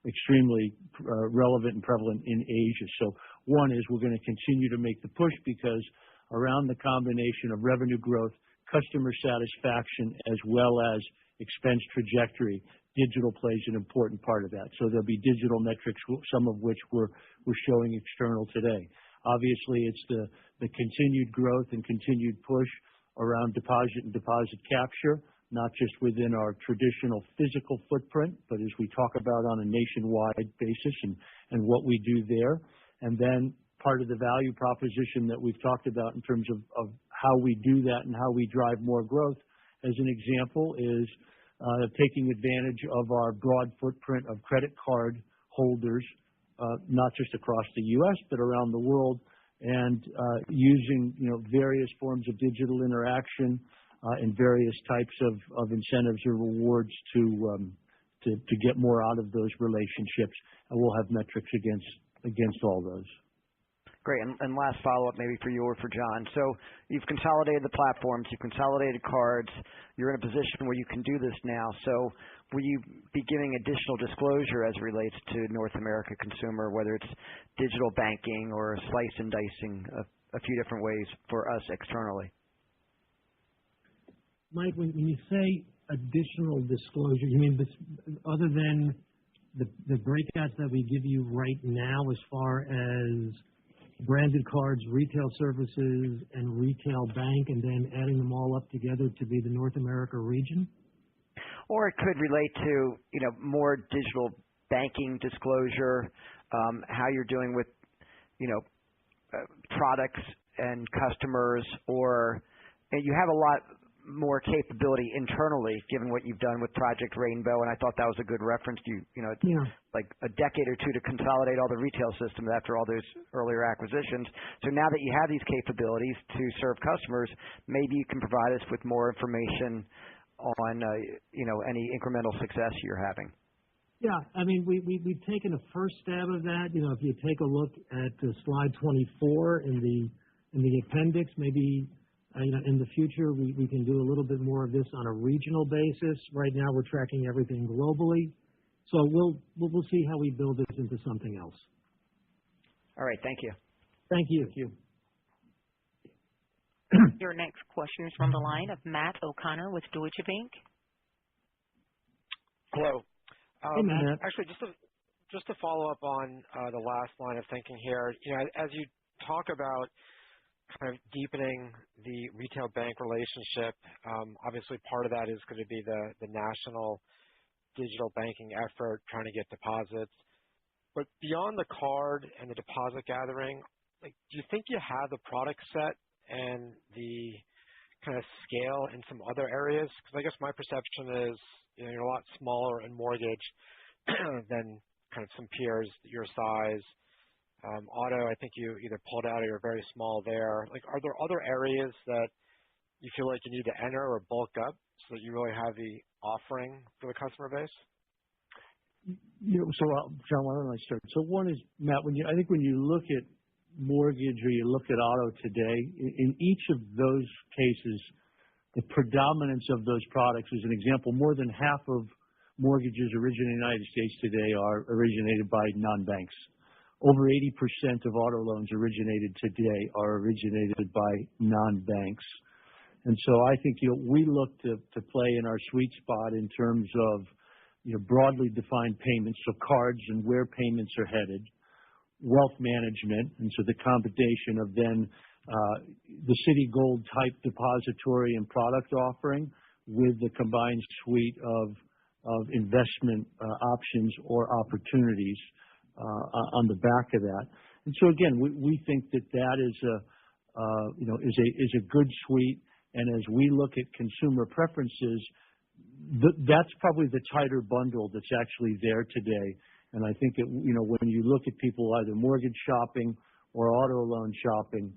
extremely relevant and prevalent in Asia. So one is we're going to continue to make the push, because around the combination of revenue growth, customer satisfaction, as well as expense trajectory, digital plays an important part of that. So there'll be digital metrics, some of which we're showing external today. Obviously, it's the continued growth and continued push around deposit and deposit capture, not just within our traditional physical footprint, but as we talk about on a nationwide basis and what we do there. And then part of the value proposition that we've talked about in terms of how we do that and how we drive more growth, as an example, is taking advantage of our broad footprint of credit card holders, not just across the U.S., but around the world, and using various forms of digital interaction and various types of incentives or rewards to get more out of those relationships, and we'll have metrics against all those. Great. And last follow-up maybe for you or for John. So you've consolidated the platforms, you've consolidated cards, you're in a position where you can do this now. So will you be giving additional disclosure as it relates to North America consumer, whether it's digital banking or slice and dicing a few different ways for us externally? Mike, when you say additional disclosure, you mean this, other than the breakouts that we give you right now as far as branded cards, retail services, and retail bank, and then adding them all up together to be the North America region? Or it could relate to, more digital banking disclosure, how you're doing with, products and customers, or you have a lot more capability internally, given what you've done with Project Rainbow, and I thought that was a good reference. Like a decade or two to consolidate all the retail systems after all those earlier acquisitions. So now that you have these capabilities to serve customers, maybe you can provide us with more information on any incremental success you're having. Yeah, I mean, we've taken a first stab of that. If you take a look at slide 24 in the appendix, maybe in the future we can do a little bit more of this on a regional basis. Right now we're tracking everything globally, so we'll see how we build this into something else. All right, thank you. Thank you. Thank you. Your next question is from the line of Matt O'Connor with Deutsche Bank. Hello. Hey, Matt. Actually, just to follow up on the last line of thinking here, as you talk about kind of deepening the retail bank relationship, obviously part of that is going to be the national digital banking effort, trying to get deposits. But beyond the card and the deposit gathering, do you think you have the product set and the kind of scale in some other areas? Because I guess my perception is you're a lot smaller in mortgage than kind of some peers your size. Auto, I think you either pulled out or you're very small there. Are there other areas that you feel like you need to enter or bulk up so that you really have the offering for the customer base? John, why don't I start? So one is, Matt, I think when you look at mortgage or you look at auto today, in each of those cases, the predominance of those products, as an example, more than half of mortgages originated in the United States today are originated by non-banks. Over 80% of auto loans originated today are originated by non-banks. And so I think we look to play in our sweet spot in terms of broadly defined payments, so cards and where payments are headed, wealth management, and so the combination of then the Citigold type depository and product offering with the combined suite of investment options or opportunities on the back of that. And so again, we think that is a good suite. And as we look at consumer preferences, that's probably the tighter bundle that's actually there today. And I think when you look at people either mortgage shopping or auto loan shopping,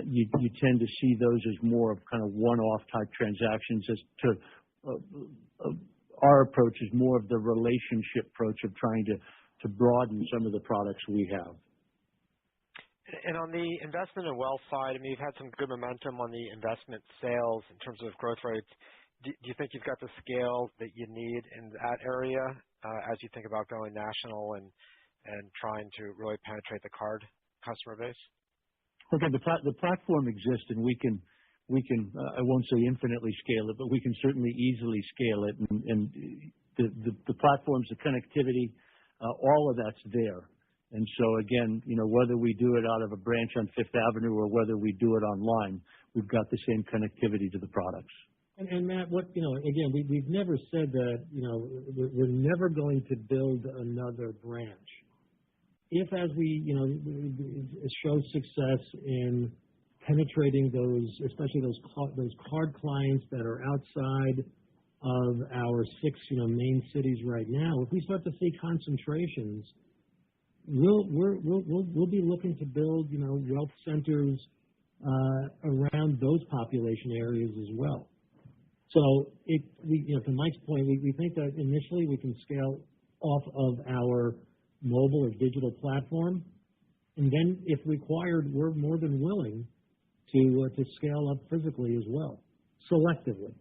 you tend to see those as more of kind of one-off type transactions. As to our approach is more of the relationship approach of trying to broaden some of the products we have. And on the investment and wealth side, I mean, you've had some good momentum on the investment sales in terms of growth rates. Do you think you've got the scale that you need in that area as you think about going national and trying to really penetrate the card customer base? Okay, the platform exists, and we can I won't say infinitely scale it, but we can certainly easily scale it. And the platforms, the connectivity, all of that's there. And so again, whether we do it out of a branch on Fifth Avenue or whether we do it online, we've got the same connectivity to the products. And Matt, again, we've never said that, we're never going to build another branch. If as we, show success in penetrating those, especially those card clients that are outside of our 6, main cities right now, if we start to see concentrations, we'll be looking to build, wealth centers around those population areas as well. So to Mike's point, we think that initially we can scale off of our mobile or digital platform, and then if required, we're more than willing to scale up physically as well, selectively.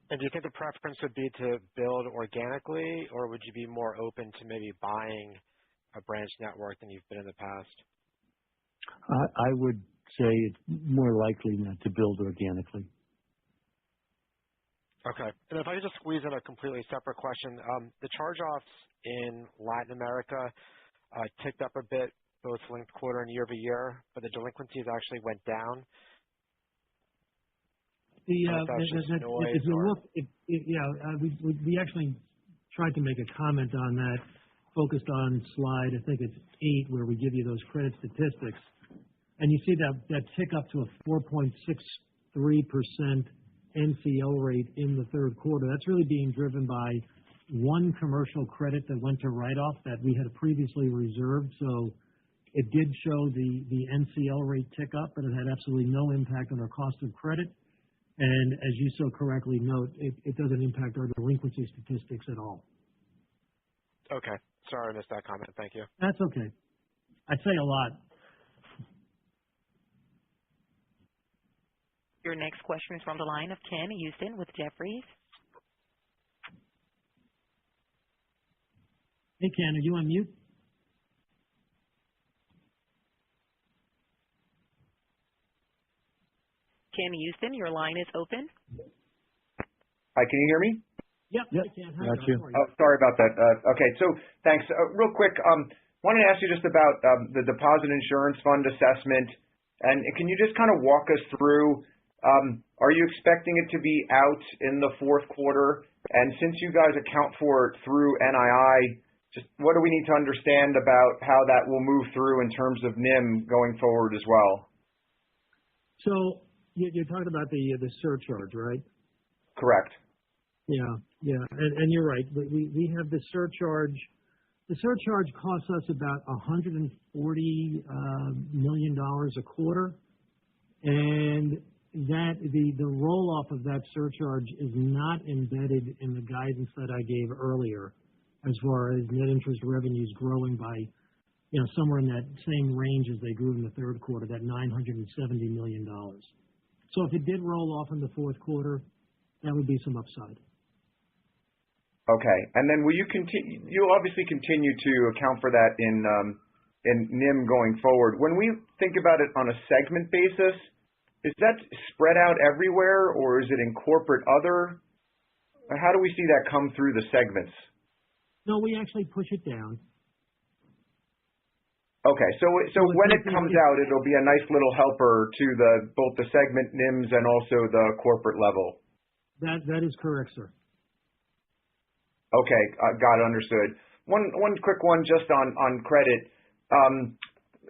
And do you think the preference would be to build organically, or would you be more open to maybe buying a branch network than you've been in the past? I would say it's more likely not to build organically. Okay. And if I could just squeeze in a completely separate question, the charge-offs in Latin America ticked up a bit, both linked quarter and year over year, but the delinquencies actually went down. We actually tried to make a comment on that, focused on slide, I think it's 8, where we give you those credit statistics, and you see that tick up to a 4.63% NCL rate in the third quarter, that's really being driven by one commercial credit that went to write-off that we had previously reserved. So it did show the NCL rate tick up, but it had absolutely no impact on our cost of credit. And as you so correctly note, it doesn't impact our delinquency statistics at all. Okay. Sorry I missed that comment. Thank you. That's okay. I say a lot. Your next question is from the line of Ken Usdin with Jefferies. Hey, Ken, are you on mute? Ken Usdin, your line is open. Hi, can you hear me? Yep. Ken, Got you. Oh, sorry about that. Okay, so thanks. Real quick, wanted to ask you just about the deposit insurance fund assessment, and can you just kind of walk us through, are you expecting it to be out in the fourth quarter? And since you guys account for it through NII, just what do we need to understand about how that will move through in terms of NIM going forward as well? So you're talking about the surcharge, right? Correct. Yeah. And you're right. We have the surcharge. The surcharge costs us about $140 million a quarter, and that the roll off of that surcharge is not embedded in the guidance that I gave earlier, as far as net interest revenues growing by, somewhere in that same range as they grew in the third quarter, that $970 million. So if it did roll off in the fourth quarter, that would be some upside. Okay. And then will you continue? You'll obviously continue to account for that in NIM going forward. When we think about it on a segment basis, is that spread out everywhere, or is it in corporate other? How do we see that come through the segments? No, we actually push it down. Okay, so when it comes out, it'll be a nice little helper to both the segment NIMs and also the corporate level. That is correct, sir. Okay, got it, understood. One quick one just on credit.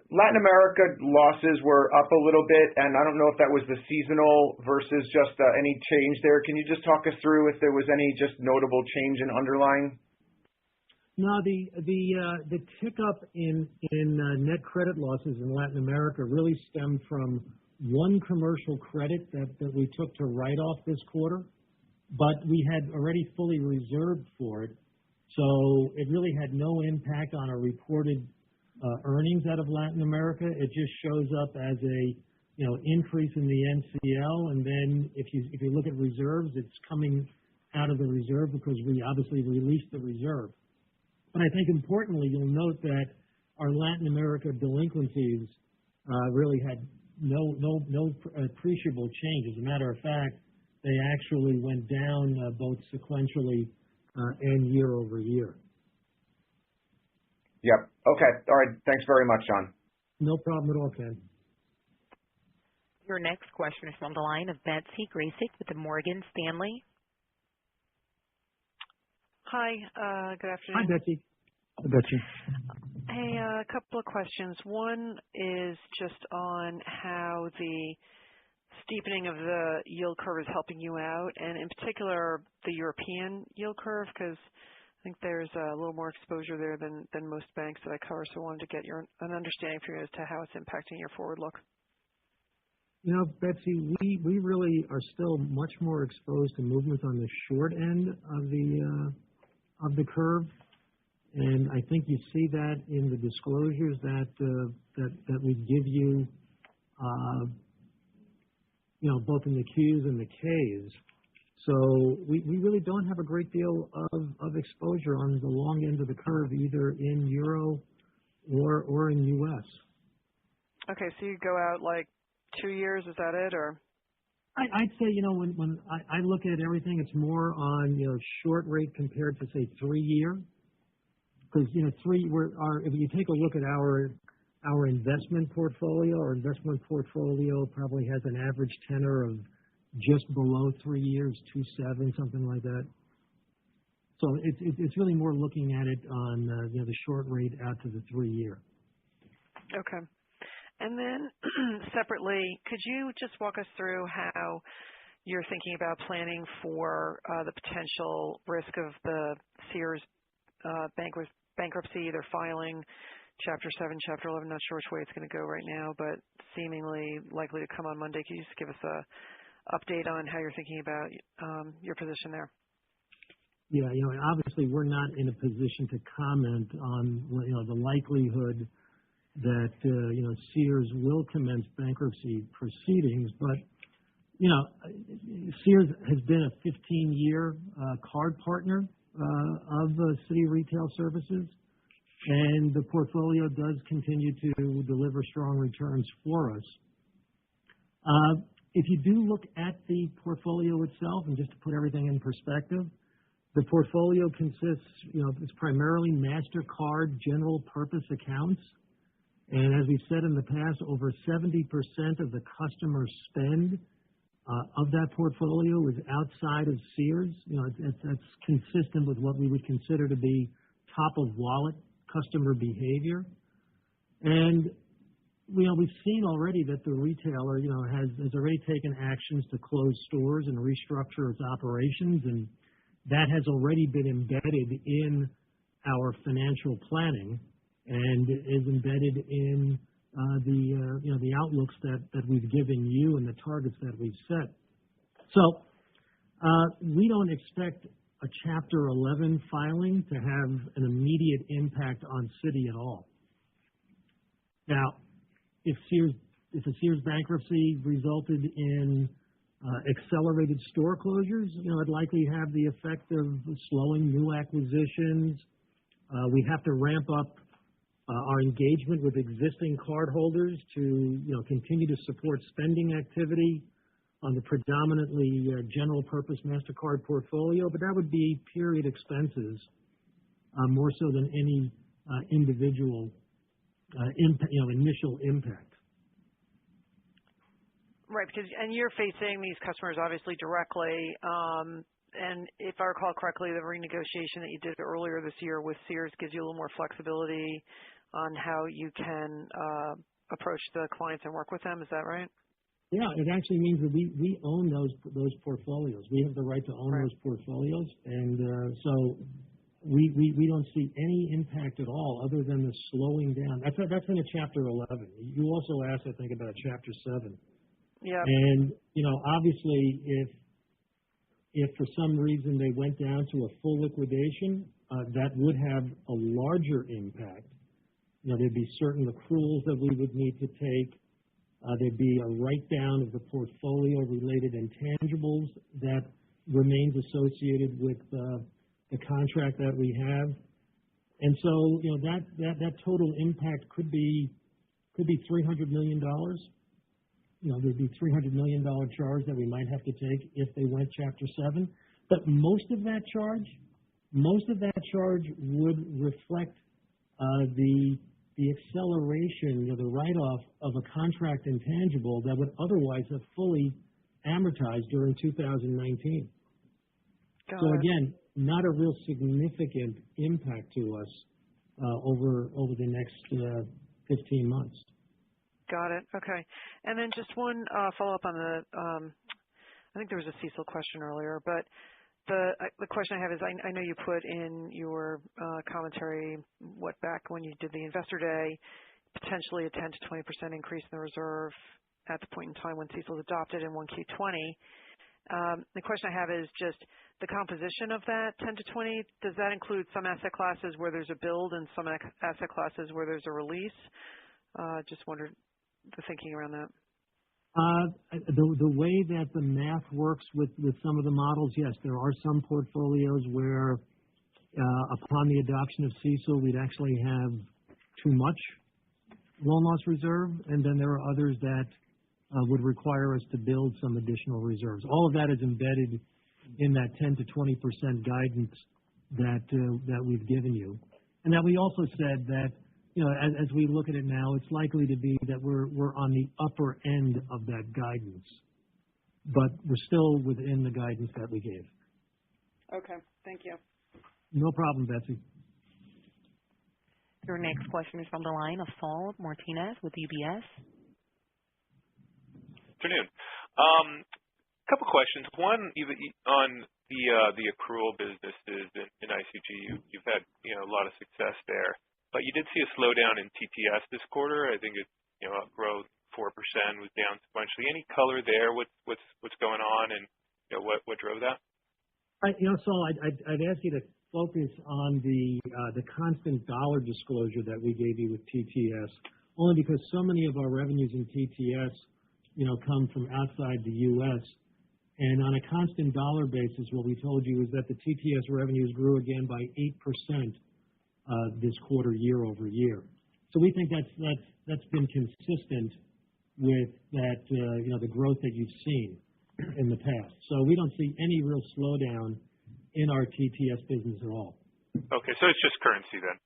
Latin America losses were up a little bit, and I don't know if that was the seasonal versus just any change there. Can you just talk us through if there was any just notable change in underlying? No, the tick up in net credit losses in Latin America really stemmed from one commercial credit that we took to write off this quarter, but we had already fully reserved for it, so it really had no impact on our reported earnings out of Latin America. It just shows up as a increase in the NCL, and then if you look at reserves, it's coming out of the reserve because we obviously released the reserve. But I think importantly, you'll note that our Latin America delinquencies really had no appreciable change. As a matter of fact, they actually went down both sequentially and year over year. Yep. Okay. All right. Thanks very much, John. No problem at all, Ken. Your next question is from the line of Betsy Graseck with the Morgan Stanley. Hi, good afternoon. Hi, Betsy. Hi, Betsy. Hey, a couple of questions. One is just on how the steepening of the yield curve is helping you out, and in particular, the European yield curve, because I think there's a little more exposure there than most banks that I cover, so I wanted to get an understanding from you as to how it's impacting your forward look. Betsy, we really are still much more exposed to movements on the short end of the curve, and I think you see that in the disclosures that we give you, both in the Qs and the Ks. So we really don't have a great deal of exposure on the long end of the curve, either in Euro or in U.S. Okay, so you go out like 2 years, is that it, or? I'd say, when I look at everything, it's more on, short rate compared to, say, 3 year. Because, if you take a look at our investment portfolio, probably has an average tenor of just below 3 years, 2.7, something like that. So it's really more looking at it on, the short rate out to the 3 year. Okay. And then separately, could you just walk us through how you're thinking about planning for the potential risk of the Sears bankruptcy, either filing Chapter 7, Chapter 11. Not sure which way it's going to go right now, but seemingly likely to come on Monday. Can you just give us a update on how you're thinking about your position there? Yeah, obviously we're not in a position to comment on, the likelihood that, Sears will commence bankruptcy proceedings. But, Sears has been a 15-year card partner of Citi Retail Services, and the portfolio does continue to deliver strong returns for us. If you do look at the portfolio itself, and just to put everything in perspective, the portfolio consists, it's primarily MasterCard general purpose accounts. And as we've said in the past, over 70% of the customer spend of that portfolio is outside of Sears. That's consistent with what we would consider to be top of wallet customer behavior. And we've seen already that the retailer, has already taken actions to close stores and restructure its operations, and that has already been embedded in our financial planning and is embedded in the outlooks that we've given you and the targets that we've set. So we don't expect a Chapter 11 filing to have an immediate impact on Citi at all. Now, if a Sears bankruptcy resulted in accelerated store closures, it'd likely have the effect of slowing new acquisitions. We have to ramp up our engagement with existing cardholders to continue to support spending activity on the predominantly general purpose MasterCard portfolio, but that would be period expenses more so than any individual initial impact. Right, and you're facing these customers obviously directly, and if I recall correctly, the renegotiation that you did earlier this year with Sears gives you a little more flexibility on how you can approach the clients and work with them. Is that right? Yeah, it actually means that we own those portfolios. We have the right to own those portfolios, and so we don't see any impact at all other than the slowing down. That's in a Chapter 11. You also asked, I think, about a Chapter 7. Yeah. And obviously, if for some reason they went down to a full liquidation, that would have a larger impact. There'd be certain accruals that we would need to take. There'd be a write-down of the portfolio-related intangibles that remains associated with the contract that we have. And so, that total impact could be $300 million. There'd be $300 million charge that we might have to take if they went Chapter 7. But most of that charge would reflect the acceleration, the write-off of a contract intangible that would otherwise have fully amortized during 2019. So again, not a real significant impact to us over the next 15 months. Got it. Okay. And then just one follow-up on I think there was a CECL question earlier, but the question I have is I know you put in your commentary back when you did the Investor Day, potentially a 10 to 20% increase in the reserve at the point in time when CECL was adopted in 1Q20. The question I have is just the composition of that 10 to 20. Does that include some asset classes where there's a build and some asset classes where there's a release? Just wondered the thinking around that. The way that the math works with some of the models, yes, there are some portfolios where upon the adoption of CECL, we'd actually have too much loan loss reserve, and then there are others that would require us to build some additional reserves. All of that is embedded in that 10 to 20% guidance that we've given you. And that we also said that as we look at it now, it's likely to be that we're on the upper end of that guidance, but we're still within the guidance that we gave. Okay. Thank you. No problem, Betsy. Your next question is from the line of Saul Martinez with UBS. Afternoon. couple questions. One, on the accrual businesses in ICG, you've had a lot of success there, but you did see a slowdown in TTS this quarter. I think it growth 4% was down sequentially. Any color there? What's going on, and what drove that? Saul, I'd ask you to focus on the constant dollar disclosure that we gave you with TTS, only because so many of our revenues in TTS, come from outside the U.S. And on a constant dollar basis, what we told you is that the TTS revenues grew again by 8% this quarter, year over year. So we think that's been consistent with that, the growth that you've seen in the past. So we don't see any real slowdown in our TTS business at all. Okay, so it's just currency then.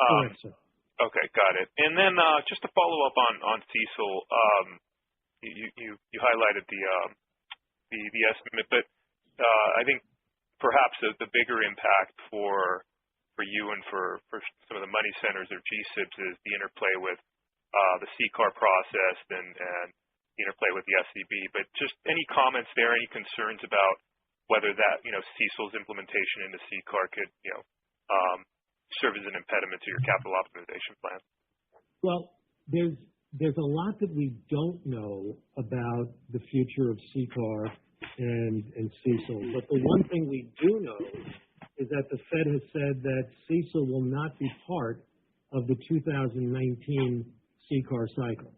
Correct, sir. Okay, got it. And then just to follow up on CECL, you highlighted the estimate, but I think perhaps the bigger impact for you and for some of the money centers or GSIBs is the interplay with the CCAR process and the interplay with the SCB. But just any comments there, any concerns about whether that CECL's implementation into CCAR could serve as an impediment to your capital optimization plan? Well, there's a lot that we don't know about the future of CCAR and CECL. But the one thing we do know is that the Fed has said that CECL will not be part of the 2019 CCAR cycle.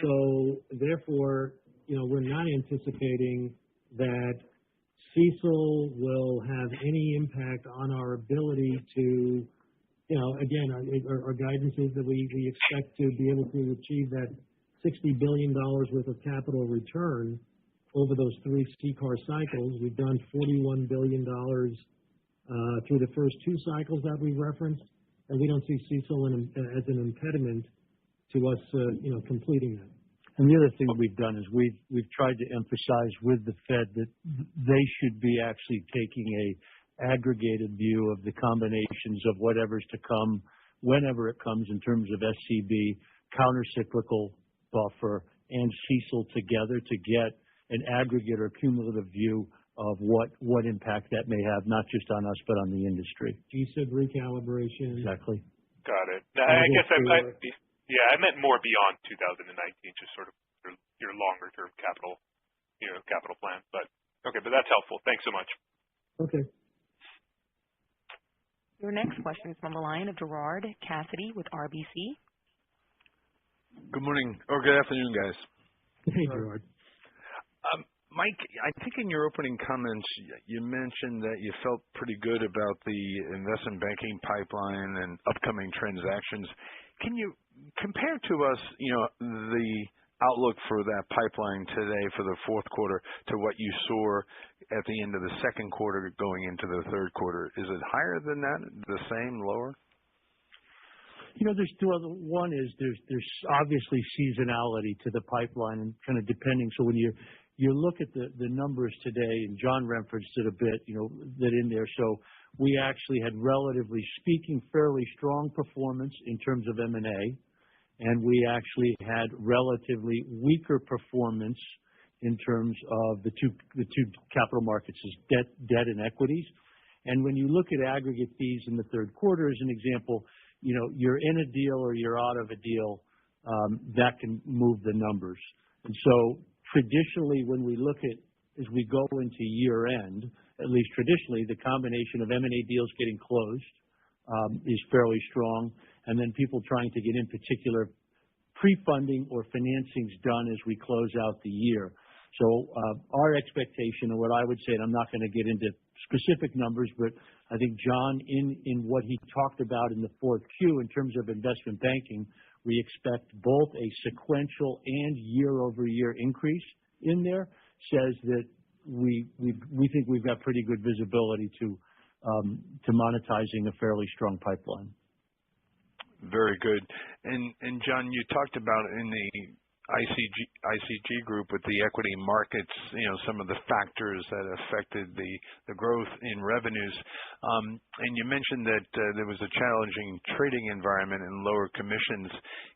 So therefore, we're not anticipating that CECL will have any impact on our ability to, again, our guidance is that we expect to be able to achieve that $60 billion worth of capital return over those three CCAR cycles. We've done $41 billion through the first two cycles that we referenced, and we don't see CECL as an impediment to us, completing that. And the other thing we've done is we've tried to emphasize with the Fed that they should be actually taking a aggregated view of the combinations of whatever's to come, whenever it comes, in terms of SCB, countercyclical buffer, and CECL together to get an aggregate or cumulative view of what impact that may have, not just on us, but on the industry. GSIB recalibration. Exactly. Got it. Now, I guess I meant more beyond 2019, just sort of your longer term capital plan. But okay, but that's helpful. Thanks so much. Okay. Your next question is from the line of Gerard Cassidy with RBC. Good morning, or good afternoon, guys. Hey, Gerard. Mike, I think in your opening comments, you mentioned that you felt pretty good about the investment banking pipeline and upcoming transactions. Can you compare to us, the outlook for that pipeline today for the fourth quarter to what you saw at the end of the second quarter going into the third quarter? Is it higher than that, the same, lower? There's two other. One is there's obviously seasonality to the pipeline, and kind of depending. So when you look at the numbers today, and John referenced it a bit, that in there. So we actually had, relatively speaking, fairly strong performance in terms of M&A, and we actually had relatively weaker performance in terms of the two capital markets, is debt and equities. And when you look at aggregate fees in the third quarter, as an example, you're in a deal or you're out of a deal, that can move the numbers. And so traditionally, when we look at, as we go into year end, at least traditionally, the combination of M&A deals getting closed is fairly strong, and then people trying to get, in particular, pre-funding or financings done as we close out the year. So our expectation, and what I would say, and I'm not going to get into specific numbers, but I think John, in what he talked about in the fourth Q in terms of investment banking, we expect both a sequential and year-over-year increase in there, says that we think we've got pretty good visibility to monetizing a fairly strong pipeline. Very good. And John, you talked about in the ICG Group with the equity markets, some of the factors that affected the growth in revenues. And you mentioned that there was a challenging trading environment and lower commissions.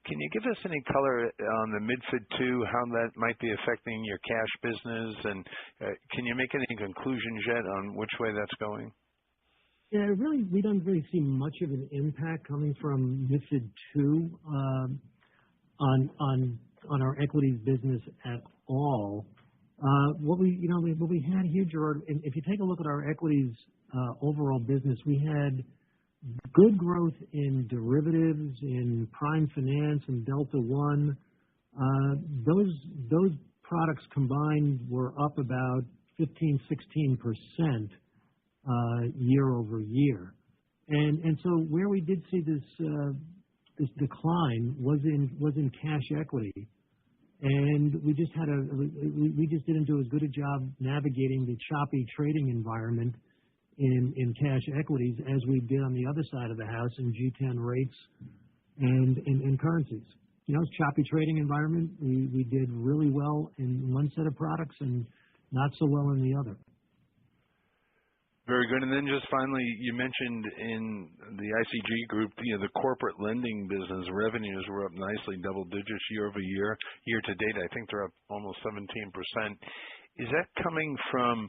Can you give us any color on the MiFID II, how that might be affecting your cash business? And can you make any conclusions yet on which way that's going? Yeah, we don't really see much of an impact coming from MiFID II on our equities business at all. What we had here, Gerard, and if you take a look at our equities overall business, we had good growth in derivatives, in prime finance, and Delta One. Those products combined were up about 15-16%. Year over year, and so where we did see this decline was in cash equity, and we just didn't do as good a job navigating the choppy trading environment in cash equities as we did on the other side of the house in G10 rates and in currencies. It's choppy trading environment. We did really well in one set of products and not so well in the other. Very good. And then just finally, you mentioned in the ICG Group, the corporate lending business revenues were up nicely, double digits year over year. Year to date, I think they're up almost 17%. Is that coming from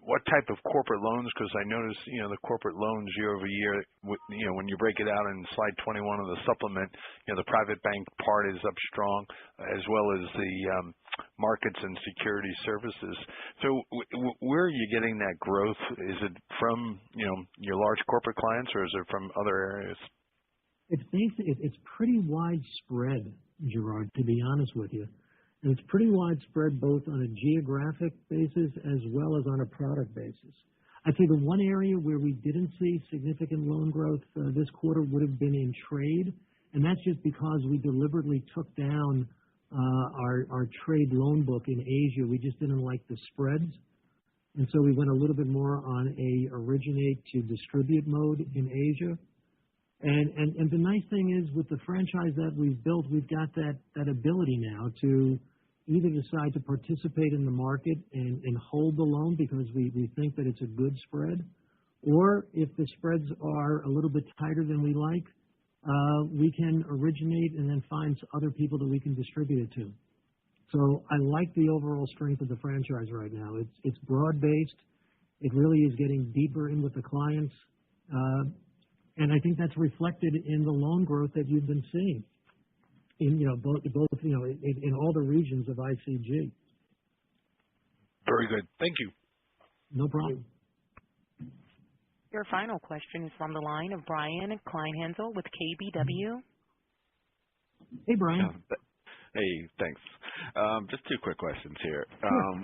what type of corporate loans? Because I noticed, the corporate loans year over year, when you break it out in slide 21 of the supplement, the private bank part is up strong, as well as the markets and security services. So where are you getting that growth? Is it from, your large corporate clients, or is it from other areas? It's pretty widespread, Gerard, to be honest with you. And it's pretty widespread both on a geographic basis as well as on a product basis. I'd say the one area where we didn't see significant loan growth this quarter would have been in trade, and that's just because we deliberately took down our trade loan book in Asia. We just didn't like the spreads, and so we went a little bit more on a originate to distribute mode in Asia. And the nice thing is, with the franchise that we've built, we've got that ability now to either decide to participate in the market and hold the loan because we think that it's a good spread, or if the spreads are a little bit tighter than we like, we can originate and then find other people that we can distribute it to. So I like the overall strength of the franchise right now. It's broad-based. It really is getting deeper in with the clients. And I think that's reflected in the loan growth that you've been seeing in both in all the regions of ICG. Very good. Thank you. No problem. Your final question is from the line of Brian Kleinhensel with KBW. Hey, Brian. Hey, thanks. Just two quick questions here.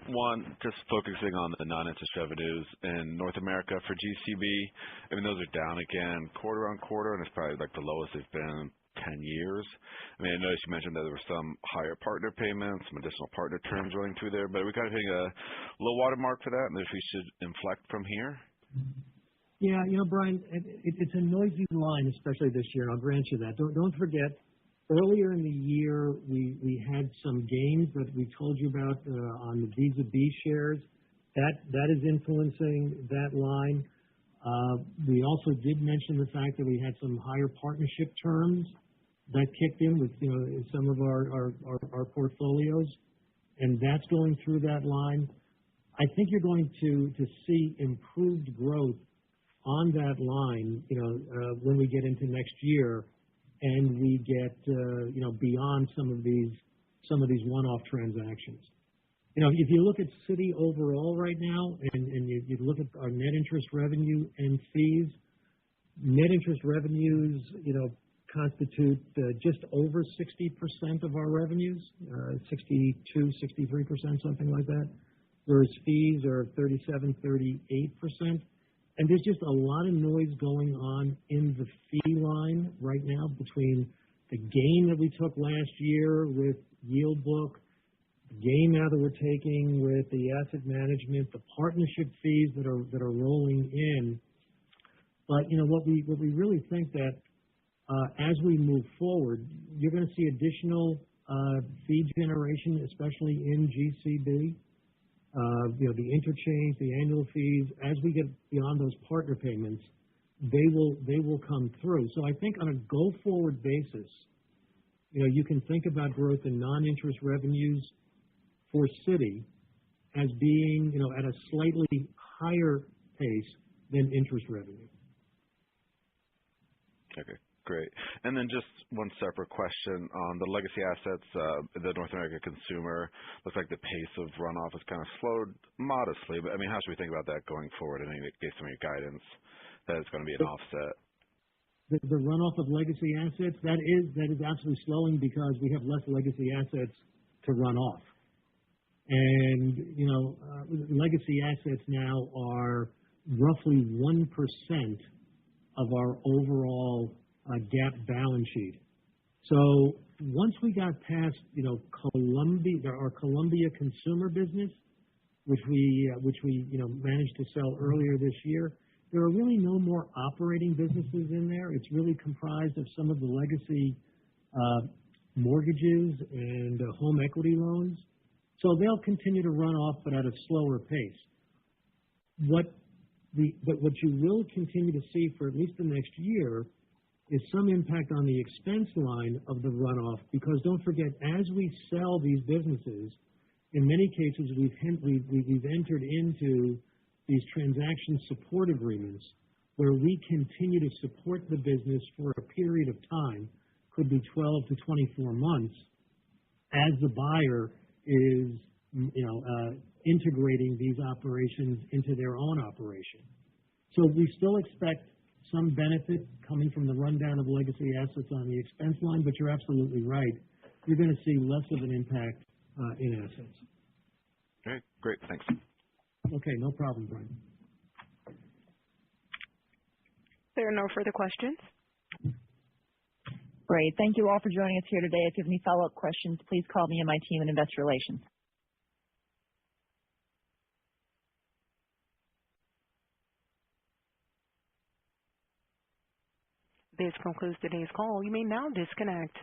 One, just focusing on the non-interest revenues in North America for GCB. I mean, those are down again quarter on quarter, and it's probably like the lowest they've been in 10 years. I mean, I noticed you mentioned that there were some higher partner payments, some additional partner terms running through there, but are we kind of hitting a low water mark for that, and if we should inflect from here? Yeah, Brian, it's a noisy line, especially this year. I'll grant you that. Don't forget, earlier in the year, we had some gains that we told you about on the Visa B shares. That is influencing that line. We also did mention the fact that we had some higher partnership terms that kicked in with some of our portfolios, and that's going through that line. I think you're going to see improved growth on that line, when we get into next year, and we get beyond some of these one-off transactions. If you look at Citi overall right now, and you look at our net interest revenue and fees, net interest revenues, constitute just over 60% of our revenues, 62, 63%, something like that, whereas fees are 37, 38%. And there's just a lot of noise going on in the fee line right now between the gain that we took last year with yield book, the gain now that we're taking with the asset management, the partnership fees that are rolling in. But what we really think that as we move forward, you're going to see additional fee generation, especially in GCB. The interchange, the annual fees, as we get beyond those partner payments, they will come through. So I think on a go-forward basis, you can think about growth in non-interest revenues for Citi as being, at a slightly higher pace than interest revenue. Okay, great. And then just one separate question on the legacy assets, the North America consumer. Looks like the pace of runoff has kind of slowed modestly, but how should we think about that going forward? And based on your guidance, that it's going to be an offset. The runoff of legacy assets, that is absolutely slowing because we have less legacy assets to run off. And, legacy assets now are roughly 1% of our overall GAAP balance sheet. So once we got past, our Columbia consumer business, which we managed to sell earlier this year, there are really no more operating businesses in there. It's really comprised of some of the legacy mortgages and home equity loans. So they'll continue to run off, but at a slower pace. But what you will continue to see for at least the next year is some impact on the expense line of the runoff, because don't forget, as we sell these businesses, in many cases we've entered into these transaction support agreements where we continue to support the business for a period of time, could be 12 to 24 months, as the buyer is integrating these operations into their own operation. So we still expect some benefit coming from the rundown of legacy assets on the expense line, but you're absolutely right. You're going to see less of an impact in assets. Okay, great. Thanks. Okay, no problem, Brian. There are no further questions. Great. Thank you all for joining us here today. If you have any follow-up questions, please call me and my team in Investor Relations. This concludes today's call. You may now disconnect.